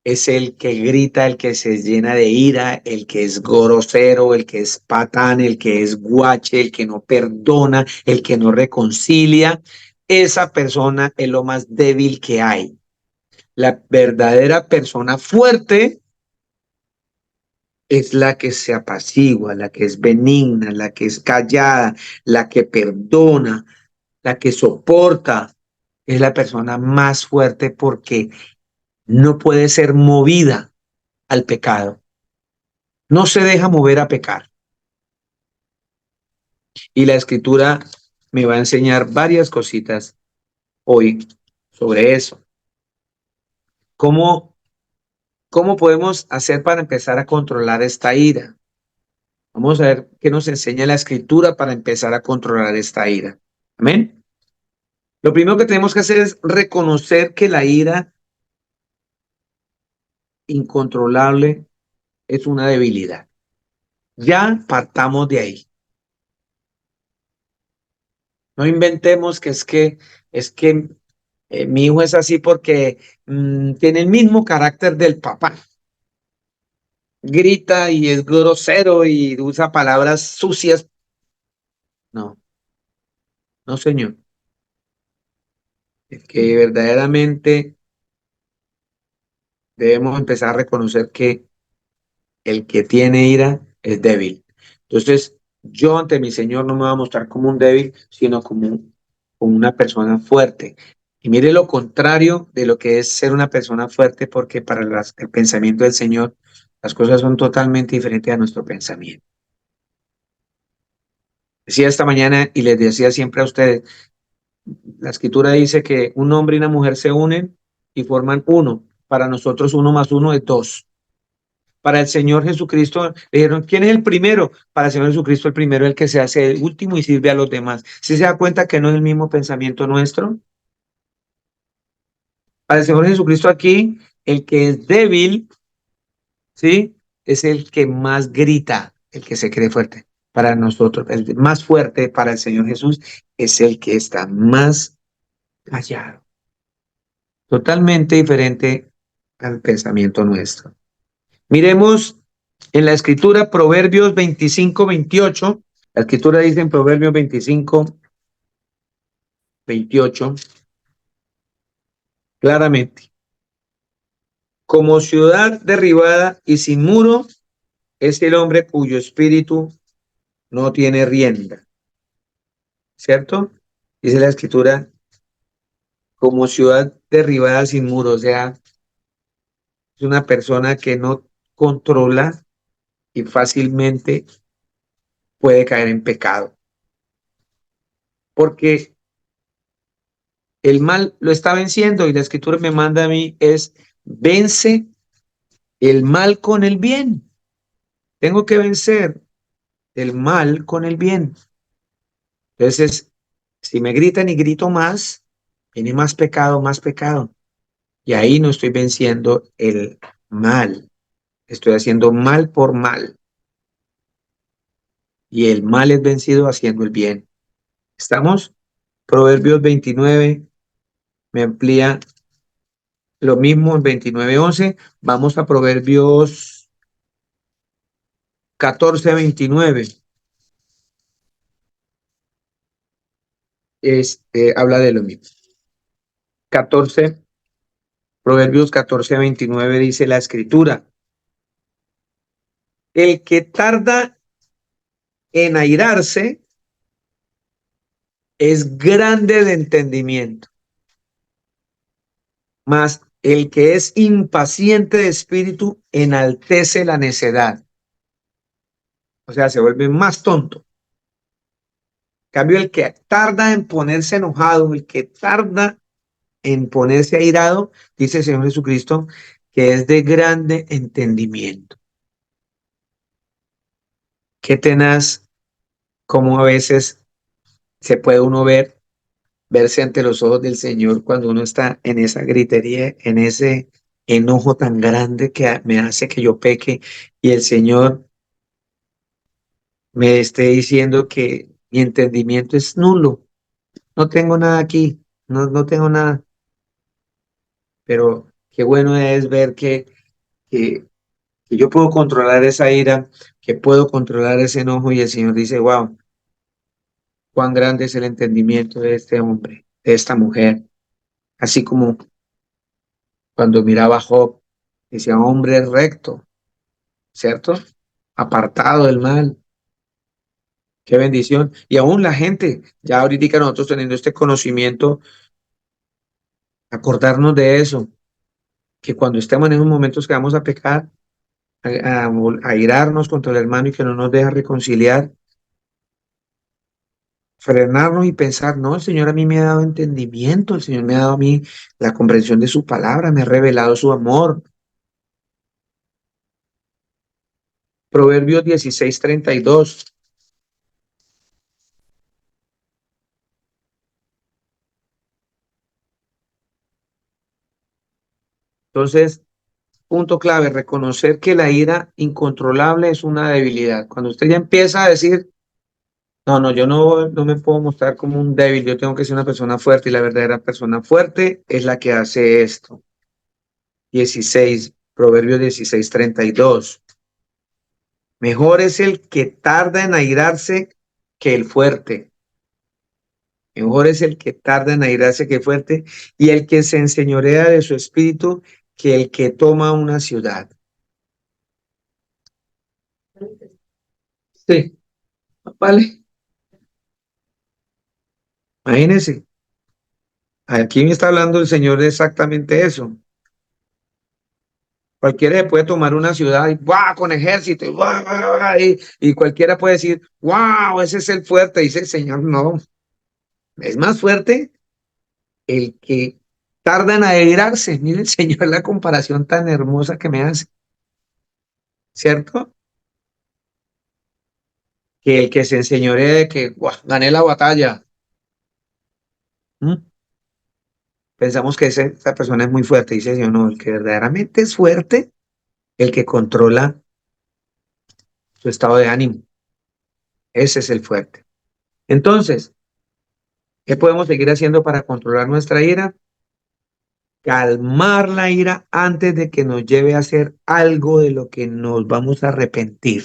es el que grita, el que se llena de ira, el que es grosero, el que es patán, el que es guache, el que no perdona, el que no reconcilia. Esa persona es lo más débil que hay. La verdadera persona fuerte es la que se apacigua, la que es benigna, la que es callada, la que perdona, la que soporta. Es la persona más fuerte porque no puede ser movida al pecado. No se deja mover a pecar. Y la escritura me va a enseñar varias cositas hoy sobre eso. ¿Cómo, cómo podemos hacer para empezar a controlar esta ira? Vamos a ver qué nos enseña la escritura para empezar a controlar esta ira. Amén. Lo primero que tenemos que hacer es reconocer que la ira incontrolable es una debilidad. Ya partamos de ahí. No inventemos que mi hijo es así porque tiene el mismo carácter del papá. Grita y es grosero y usa palabras sucias. No, no, señor. Es que verdaderamente debemos empezar a reconocer que el que tiene ira es débil. Entonces, yo ante mi Señor no me voy a mostrar como un débil, sino como una persona fuerte. Y mire lo contrario de lo que es ser una persona fuerte, porque para el pensamiento del Señor, las cosas son totalmente diferentes a nuestro pensamiento. Decía esta mañana y les decía siempre a ustedes, la escritura dice que un hombre y una mujer se unen y forman uno. Para nosotros uno más uno es dos. Para el Señor Jesucristo, le dijeron, ¿quién es el primero? Para el Señor Jesucristo, el primero es el que se hace el último y sirve a los demás. ¿Sí se da cuenta que no es el mismo pensamiento nuestro? Para el Señor Jesucristo aquí, el que es débil, ¿sí? Es el que más grita, el que se cree fuerte. Para nosotros, el más fuerte para el Señor Jesús es el que está más callado. Totalmente diferente al pensamiento nuestro. Miremos en la escritura Proverbios 25-28. La escritura dice en Proverbios 25-28 claramente, como ciudad derribada y sin muro es el hombre cuyo espíritu no tiene rienda, ¿cierto? Dice la escritura, como ciudad derribada sin muro, o sea, es una persona que no controla y fácilmente puede caer en pecado, porque el mal lo está venciendo y la escritura me manda a mí es vence el mal con el bien. Tengo que vencer el mal con el bien. Entonces, si me gritan y grito más, viene más pecado, más pecado. Y ahí no estoy venciendo el mal. Estoy haciendo mal por mal. Y el mal es vencido haciendo el bien. ¿Estamos? Proverbios 29 me amplía lo mismo en 29:11. Vamos a Proverbios 14:29. Habla de lo mismo. 14, Proverbios 14:29 dice la escritura. El que tarda en airarse es grande de entendimiento, mas el que es impaciente de espíritu enaltece la necedad. O sea, se vuelve más tonto. En cambio, el que tarda en ponerse enojado, el que tarda en ponerse airado, dice el Señor Jesucristo, que es de grande entendimiento. Qué tenaz como a veces se puede uno verse ante los ojos del Señor cuando uno está en esa gritería, en ese enojo tan grande que me hace que yo peque y el Señor me esté diciendo que mi entendimiento es nulo. No tengo nada aquí, no tengo nada, pero qué bueno es ver que, que yo puedo controlar esa ira, que puedo controlar ese enojo y el Señor dice, wow, cuán grande es el entendimiento de este hombre, de esta mujer, así como cuando miraba a Job, decía, hombre recto, ¿cierto? Apartado del mal, qué bendición. Y aún la gente, ya ahorita nosotros teniendo este conocimiento, acordarnos de eso, que cuando estemos en esos momentos que vamos a pecar, a irarnos contra el hermano y que no nos deja reconciliar, frenarnos y pensar, no, el Señor a mí me ha dado entendimiento, el Señor me ha dado a mí la comprensión de su palabra, me ha revelado su amor. Proverbios 16:32. Entonces, punto clave, reconocer que la ira incontrolable es una debilidad. Cuando usted ya empieza a decir, no, no, yo no me puedo mostrar como un débil, yo tengo que ser una persona fuerte y la verdadera persona fuerte es la que hace esto. 16, Proverbios 16:32. Mejor es el que tarda en airarse que el fuerte. Mejor es el que tarda en airarse que el fuerte y el que se enseñorea de su espíritu que el que toma una ciudad. Sí, vale. Imagínense. Aquí me está hablando el Señor de exactamente eso. Cualquiera se puede tomar una ciudad y ¡guau! Con ejército y, ¡guau! Y cualquiera puede decir, wow, ese es el fuerte. Dice el Señor, no, es más fuerte el que tarda en airarse. Mire el Señor la comparación tan hermosa que me hace, ¿cierto? Que el que se enseñorea de que ¡guau! Gané la batalla. ¿Mm? pensamos que esa persona es muy fuerte. Dice el Señor, no, el que verdaderamente es fuerte, el que controla su estado de ánimo. Ese es el fuerte. Entonces, ¿qué podemos seguir haciendo para controlar nuestra ira? Calmar la ira antes de que nos lleve a hacer algo de lo que nos vamos a arrepentir.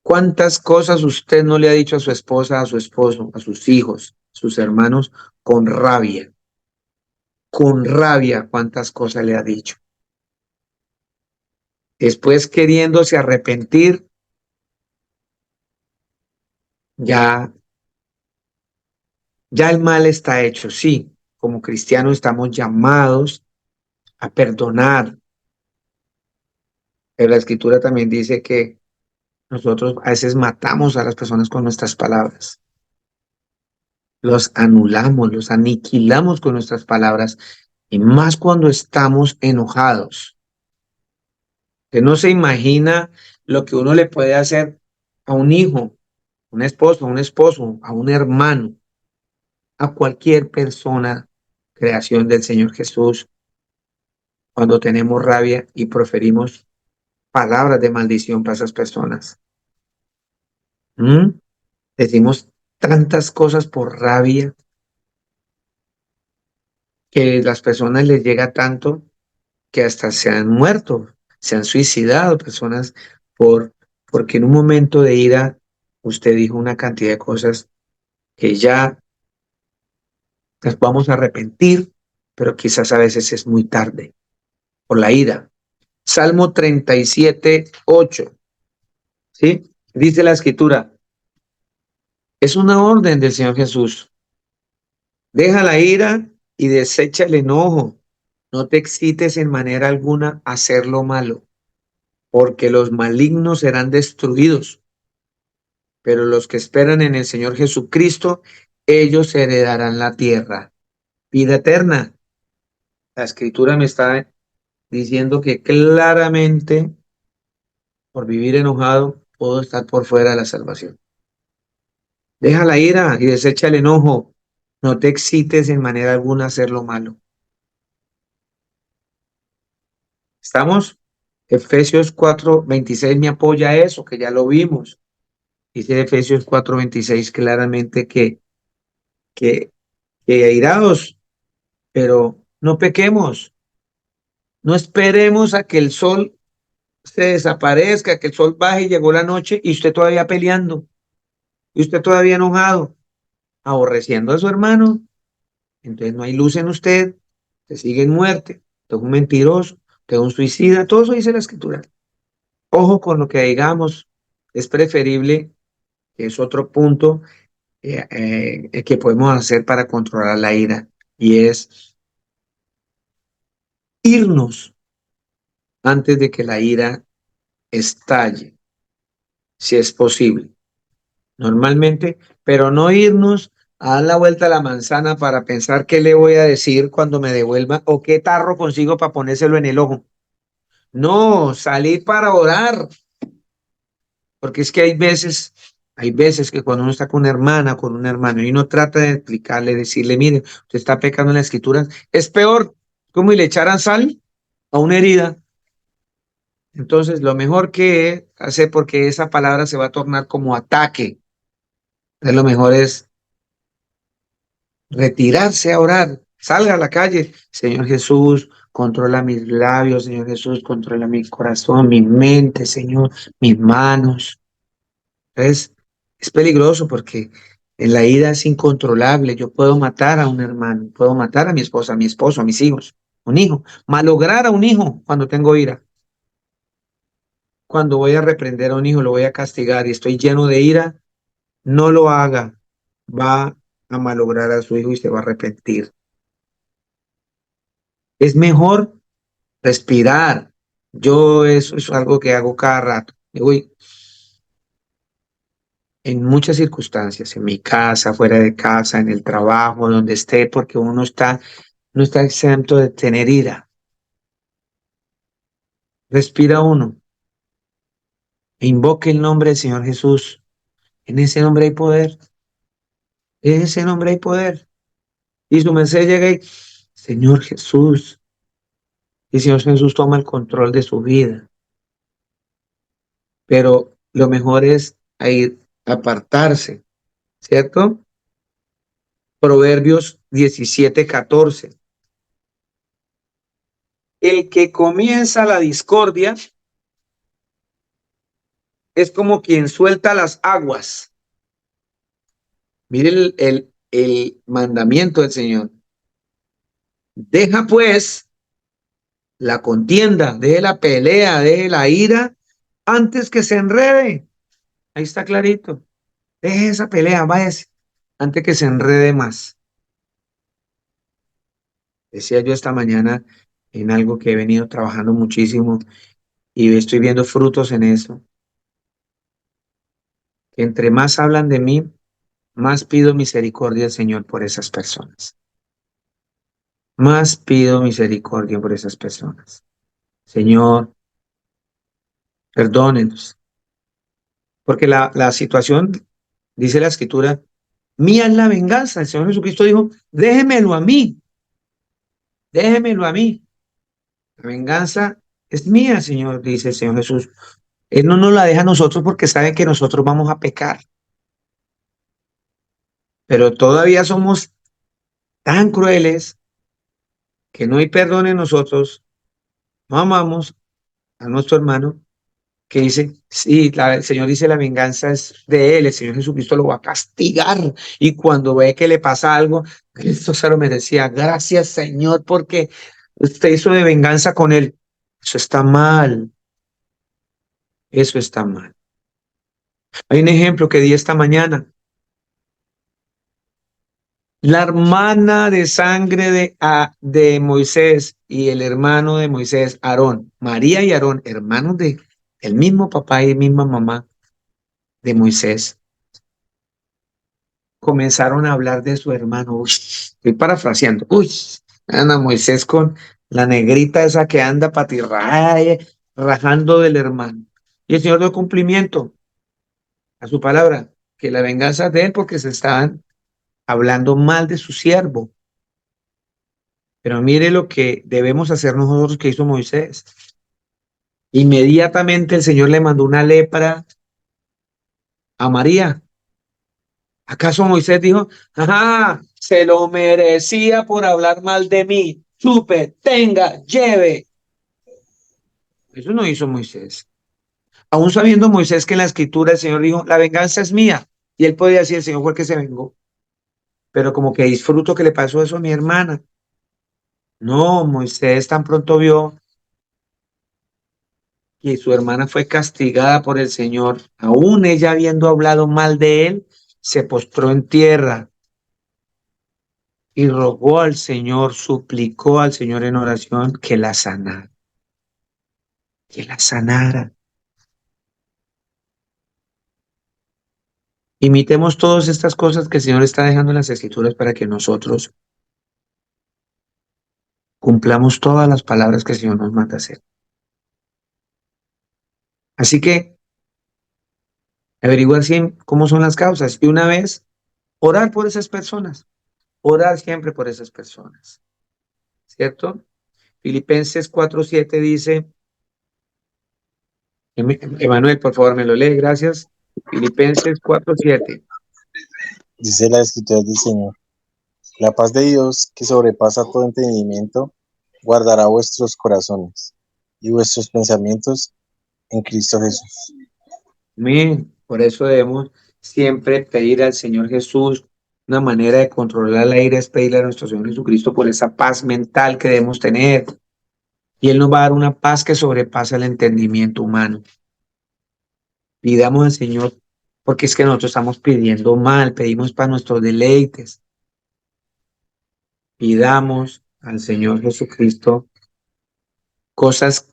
¿Cuántas cosas usted no le ha dicho a su esposa, a su esposo, a sus hijos, a sus hermanos con rabia? Con rabia, ¿cuántas cosas le ha dicho? Después queriéndose arrepentir, ya, ya el mal está hecho. Sí, como cristianos estamos llamados a perdonar, pero la escritura también dice que nosotros a veces matamos a las personas con nuestras palabras. Los anulamos, los aniquilamos con nuestras palabras, y más cuando estamos enojados. Que no se imagina lo que uno le puede hacer a un hijo, un esposo, a un hermano, a cualquier persona, creación del Señor Jesús, cuando tenemos rabia y proferimos palabras de maldición para esas personas. ¿Mm? Decimos tantas cosas por rabia que las personas les llega tanto que hasta se han muerto, se han suicidado personas porque en un momento de ira usted dijo una cantidad de cosas que ya nos vamos a arrepentir, pero quizás a veces es muy tarde por la ira. Salmo 37:8, ¿sí? Dice la escritura, es una orden del Señor Jesús. Deja la ira y desecha el enojo. No te excites en manera alguna a hacer lo malo, porque los malignos serán destruidos, pero los que esperan en el Señor Jesucristo, ellos heredarán la tierra. Vida eterna. La escritura me está diciendo que claramente por vivir enojado puedo estar por fuera de la salvación. Deja la ira y desecha el enojo. No te excites en manera alguna a hacer lo malo. ¿Estamos? Efesios 4:26 me apoya eso, que ya lo vimos. Dice Efesios 4:26 claramente que, que airados, pero no pequemos. No esperemos a que el sol se desaparezca, que el sol baje y llegó la noche y usted todavía peleando, y usted todavía enojado, aborreciendo a su hermano. Entonces no hay luz en usted, se sigue en muerte, usted es un mentiroso, usted es un suicida, todo eso dice la escritura. Ojo con lo que digamos, es preferible, que es otro punto que podemos hacer para controlar la ira, y es irnos antes de que la ira estalle, si es posible. Normalmente, pero no irnos a dar la vuelta a la manzana para pensar qué le voy a decir cuando me devuelva o qué tarro consigo para ponérselo en el ojo. No, salir para orar, porque es que hay veces que cuando uno está con una hermana, con un hermano, y uno trata de explicarle, decirle, mire, usted está pecando en la escritura, es peor, como si le echaran sal a una herida. Entonces, lo mejor que hacer, porque esa palabra se va a tornar como ataque, entonces lo mejor es retirarse a orar, salga a la calle. Señor Jesús, controla mis labios, Señor Jesús, controla mi corazón, mi mente, Señor, mis manos. Es peligroso porque en la ira es incontrolable. Yo puedo matar a un hermano, puedo matar a mi esposa, a mi esposo, a mis hijos, un hijo, malograr a un hijo cuando tengo ira. Cuando voy a reprender a un hijo, lo voy a castigar y estoy lleno de ira, no lo haga. Va a malograr a su hijo y se va a arrepentir. Es mejor respirar. Yo eso es algo que hago cada rato. Uy, en muchas circunstancias, en mi casa, fuera de casa, en el trabajo, donde esté, porque uno está, no está exento de tener ira. Respira uno, e invoque el nombre del Señor Jesús. En ese nombre hay poder. En ese nombre hay poder. Y su merced llega y, Señor Jesús, y Señor Jesús toma el control de su vida. Pero lo mejor es ir apartarse, ¿cierto? Proverbios 17:14. El que comienza la discordia es como quien suelta las aguas. Mire el mandamiento del Señor. Deja pues la contienda, deje la pelea, deje la ira antes que se enrede. Ahí está clarito. Deje esa pelea, váyase, antes que se enrede más. Decía yo esta mañana en algo que he venido trabajando muchísimo y estoy viendo frutos en eso. Que entre más hablan de mí, más pido misericordia al Señor por esas personas. Más pido misericordia por esas personas. Señor, perdónenos. Porque la situación, dice la Escritura, mía es la venganza. El Señor Jesucristo dijo, déjemelo a mí, déjemelo a mí. La venganza es mía, Señor, dice el Señor Jesús. Él no nos la deja a nosotros porque sabe que nosotros vamos a pecar. Pero todavía somos tan crueles que no hay perdón en nosotros. No amamos a nuestro hermano que dice, sí, el Señor dice la venganza es de Él, el Señor Jesucristo lo va a castigar y cuando ve que le pasa algo, Cristo se lo merecía. Gracias Señor porque usted hizo de venganza con Él. Eso está mal, eso está mal. Hay un ejemplo que di esta mañana. La hermana de sangre de Moisés y el hermano de Moisés, Aarón, María y Aarón, hermanos de el mismo papá y misma mamá de Moisés, comenzaron a hablar de su hermano. Uy, estoy parafraseando. Uy, Ana Moisés con la negrita esa que anda patirraya, rajando del hermano. Y el Señor dio cumplimiento a su palabra, que la venganza es de él porque se estaban hablando mal de su siervo. Pero mire lo que debemos hacer nosotros que hizo Moisés. Inmediatamente el Señor le mandó una lepra a María. ¿Acaso Moisés dijo, ajá, se lo merecía por hablar mal de mí? Chupe, tenga, lleve. Eso no hizo Moisés. Aún sabiendo Moisés que en la escritura el Señor dijo, la venganza es mía. Y él podía decir, el Señor fue el que se vengó. Pero como que disfruto que le pasó eso a mi hermana. No, Moisés tan pronto vio que su hermana fue castigada por el Señor, aún ella habiendo hablado mal de él, se postró en tierra y rogó al Señor, suplicó al Señor en oración que la sanara, que la sanara. Imitemos todas estas cosas que el Señor está dejando en las Escrituras para que nosotros cumplamos todas las palabras que el Señor nos manda hacer. Así que averiguar cómo son las causas y una vez orar por esas personas, orar siempre por esas personas, ¿cierto? Filipenses 4:7 dice, Emanuel, por favor, me lo lee, gracias. Filipenses 4:7. Dice la escritura del Señor. La paz de Dios, que sobrepasa todo entendimiento, guardará vuestros corazones y vuestros pensamientos en Cristo Jesús. Amén. Por eso debemos siempre pedir al Señor Jesús. Una manera de controlar la ira es pedirle a nuestro Señor Jesucristo por esa paz mental que debemos tener. Y Él nos va a dar una paz que sobrepasa el entendimiento humano. Pidamos al Señor, porque es que nosotros estamos pidiendo mal, pedimos para nuestros deleites. Pidamos al Señor Jesucristo cosas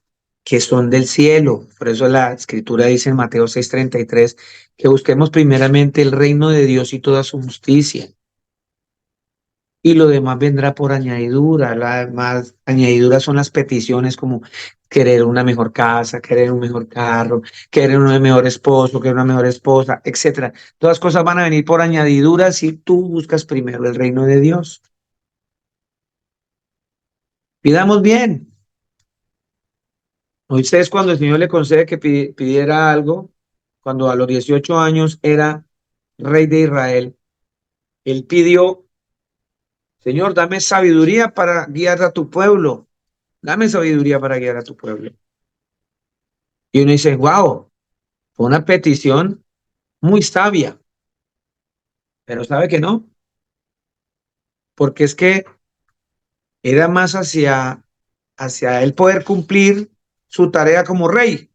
que son del cielo. Por eso la escritura dice en Mateo 6:33 que busquemos primeramente el reino de Dios y toda su justicia. Y lo demás vendrá por añadidura. Las más añadiduras son las peticiones como querer una mejor casa, querer un mejor carro, querer un mejor esposo, querer una mejor esposa, etcétera. Todas cosas van a venir por añadidura si tú buscas primero el reino de Dios. Pidamos bien. Moisés, cuando el Señor le concede que pidiera algo, cuando a los 18 años era rey de Israel, él pidió, Señor, dame sabiduría para guiar a tu pueblo. Dame sabiduría para guiar a tu pueblo. Y uno dice, wow, fue una petición muy sabia, pero ¿sabe que no? Porque es que era más hacia él poder cumplir su tarea como rey.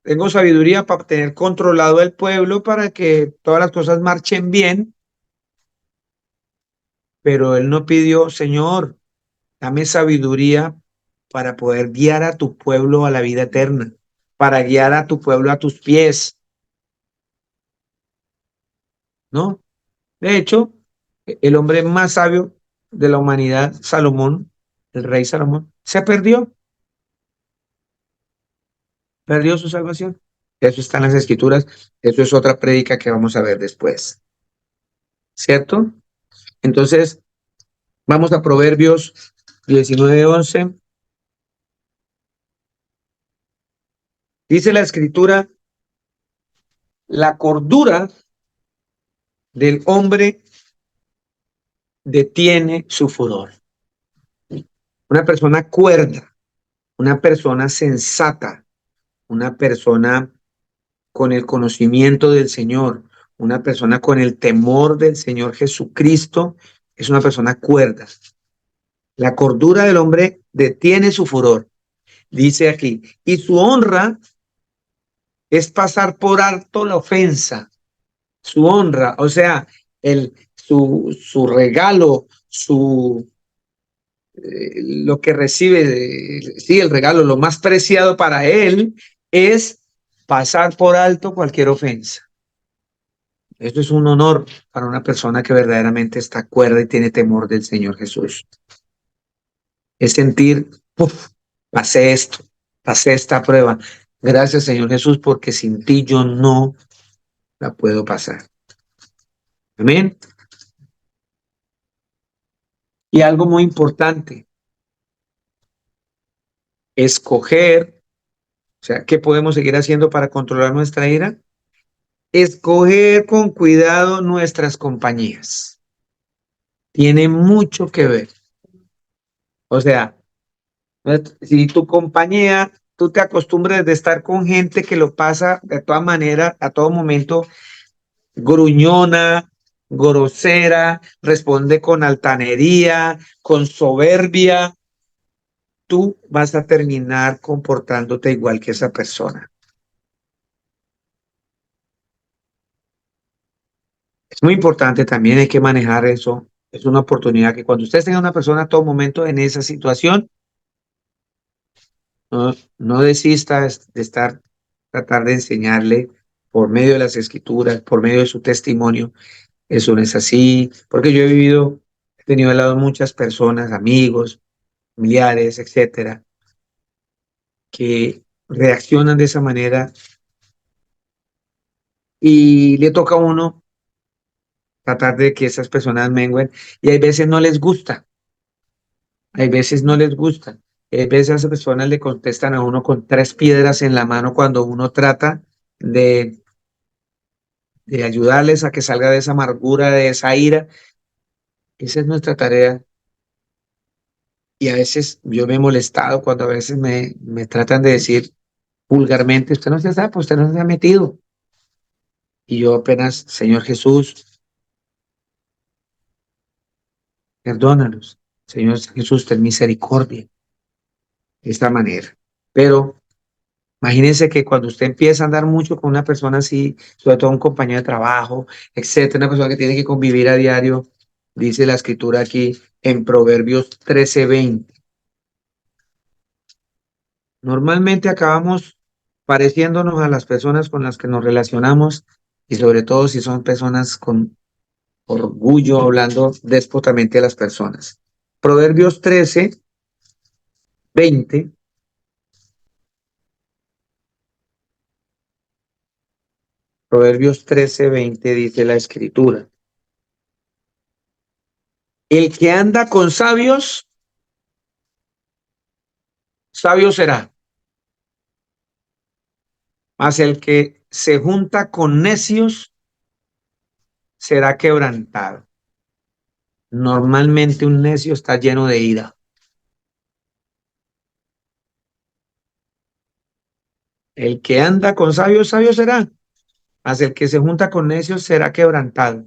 Tengo sabiduría para tener controlado el pueblo para que todas las cosas marchen bien, pero él no pidió, Señor, dame sabiduría para poder guiar a tu pueblo a la vida eterna, para guiar a tu pueblo a tus pies, ¿no? De hecho, el hombre más sabio de la humanidad, Salomón, el rey Salomón, se perdió su salvación. Eso está en las escrituras, eso es otra prédica que vamos a ver después, ¿cierto? Entonces, vamos a Proverbios 19:11. Dice la escritura, la cordura del hombre detiene su furor. Una persona cuerda, una persona sensata, una persona con el conocimiento del Señor, una persona con el temor del Señor Jesucristo, es una persona cuerda. La cordura del hombre detiene su furor, dice aquí, y su honra es pasar por alto la ofensa. Su honra, o sea, su regalo, lo que recibe, sí, el regalo, lo más preciado para él es pasar por alto cualquier ofensa. Esto es un honor para una persona que verdaderamente está cuerda y tiene temor del Señor Jesús. Es sentir, uf, pasé esto, pasé esta prueba. Gracias, Señor Jesús, porque sin ti yo no la puedo pasar. Amén. Y algo muy importante, escoger, o sea, ¿qué podemos seguir haciendo para controlar nuestra ira? Escoger con cuidado nuestras compañías. Tiene mucho que ver. O sea, si tu compañía, tú te acostumbras de estar con gente que lo pasa de todas maneras, a todo momento, gruñona, grosera, responde con altanería, con soberbia, tú vas a terminar comportándote igual que esa persona. Es muy importante también, hay que manejar eso. Es una oportunidad que cuando ustedes tengan una persona a todo momento en esa situación, no desista de estar, tratar de enseñarle por medio de las escrituras, por medio de su testimonio. Eso no es así, porque yo he vivido, he tenido al lado muchas personas, amigos, familiares, etcétera, que reaccionan de esa manera y le toca a uno tratar de que esas personas mengüen y hay veces no les gusta, hay veces no les gusta, hay veces esas personas le contestan a uno con tres piedras en la mano cuando uno trata de, de ayudarles a que salga de esa amargura, de esa ira. Esa es nuestra tarea. Y a veces yo me he molestado cuando a veces me tratan de decir vulgarmente, usted no se sabe, pues usted no se ha metido. Y yo apenas, Señor Jesús, perdónalos. Señor Jesús, ten misericordia. De esta manera. Pero imagínense que cuando usted empieza a andar mucho con una persona así, sobre todo un compañero de trabajo, etcétera, una persona que tiene que convivir a diario, dice la escritura aquí en Proverbios 13:20. Normalmente acabamos pareciéndonos a las personas con las que nos relacionamos y sobre todo si son personas con orgullo, hablando déspotamente a las personas. Proverbios 13:20. Proverbios 13:20 dice la escritura. El que anda con sabios sabio será, mas el que se junta con necios será quebrantado. Normalmente un necio está lleno de ira. El que anda con sabios, sabio será, mas el que se junta con necios será quebrantado,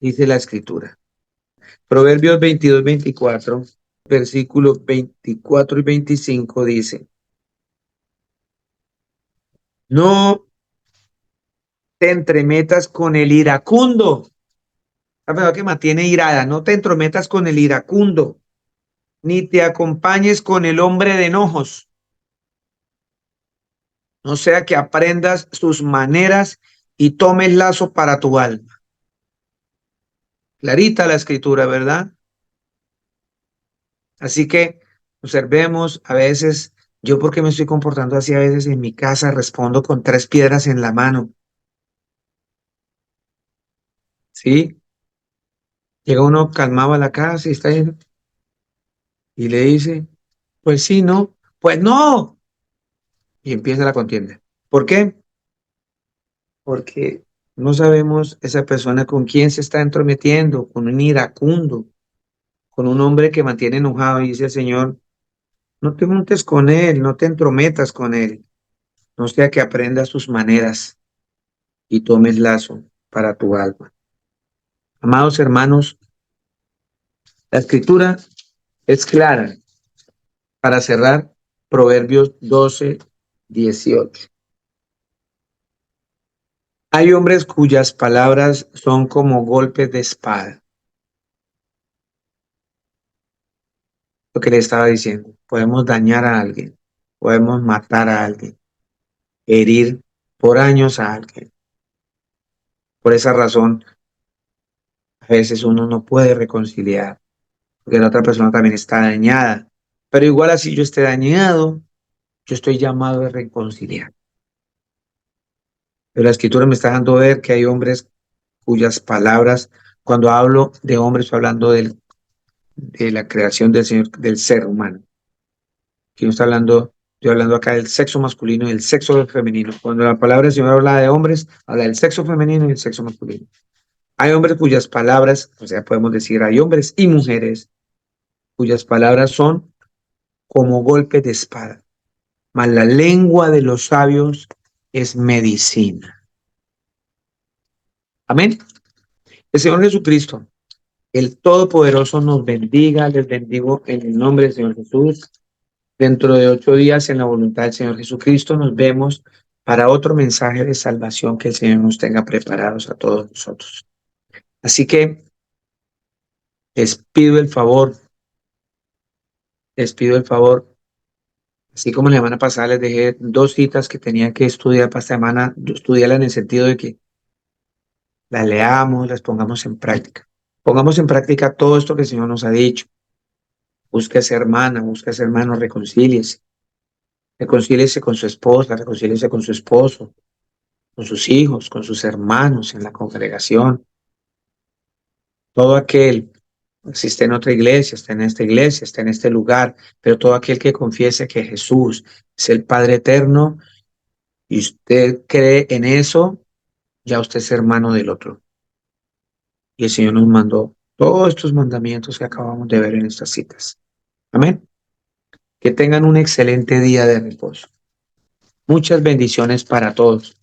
dice la escritura. Proverbios 22-24, versículos 24 y 25 dice, no te entremetas con el iracundo, la persona que mantiene irada, no te entrometas con el iracundo, ni te acompañes con el hombre de enojos, no sea que aprendas sus maneras y tomes lazo para tu alma. Clarita la escritura, ¿verdad? Así que observemos, a veces, yo porque me estoy comportando así, a veces en mi casa respondo con 3 piedras en la mano, ¿sí? Llega uno calmado a la casa y está ahí, y le dice, pues sí, no, pues no, y empieza la contienda. ¿Por qué? Porque no sabemos esa persona con quién se está entrometiendo, con un iracundo, con un hombre que mantiene enojado, y dice el Señor, no te juntes con él, no te entrometas con él, no sea que aprendas sus maneras y tomes lazo para tu alma. Amados hermanos, la escritura es clara para cerrar. Proverbios 12-18. Hay hombres cuyas palabras son como golpes de espada. Lo que le estaba diciendo, podemos dañar a alguien, podemos matar a alguien, herir por años a alguien. Por esa razón, a veces uno no puede reconciliar, porque la otra persona también está dañada. Pero igual así yo esté dañado, yo estoy llamado a reconciliar. Pero la escritura me está dando ver que hay hombres cuyas palabras, cuando hablo de hombres, estoy hablando de la creación del Señor, del ser humano. Aquí no está hablando, estoy hablando acá del sexo masculino y del sexo femenino. Cuando la palabra del Señor habla de hombres, habla del sexo femenino y del sexo masculino. Hay hombres cuyas palabras, o sea, podemos decir, hay hombres y mujeres cuyas palabras son como golpes de espada. Mas la lengua de los sabios es medicina. Amén. El Señor Jesucristo, el Todopoderoso, nos bendiga. Les bendigo en el nombre del Señor Jesús. Dentro de 8 días, en la voluntad del Señor Jesucristo, nos vemos para otro mensaje de salvación que el Señor nos tenga preparados a todos nosotros. Así que les pido el favor, les pido el favor, así como la semana pasada les dejé 2 citas que tenía que estudiar para esta semana, estudiarlas en el sentido de que las leamos, las pongamos en práctica. Pongamos en práctica todo esto que el Señor nos ha dicho. Busque a esa hermana, busque a ese hermano, reconcíliese. Reconcíliese con su esposa, reconcíliese con su esposo, con sus hijos, con sus hermanos en la congregación. Todo aquel, si está en otra iglesia, está en esta iglesia, está en este lugar, pero todo aquel que confiese que Jesús es el Padre eterno y usted cree en eso, ya usted es hermano del otro. Y el Señor nos mandó todos estos mandamientos que acabamos de ver en estas citas. Amén. Que tengan un excelente día de reposo. Muchas bendiciones para todos.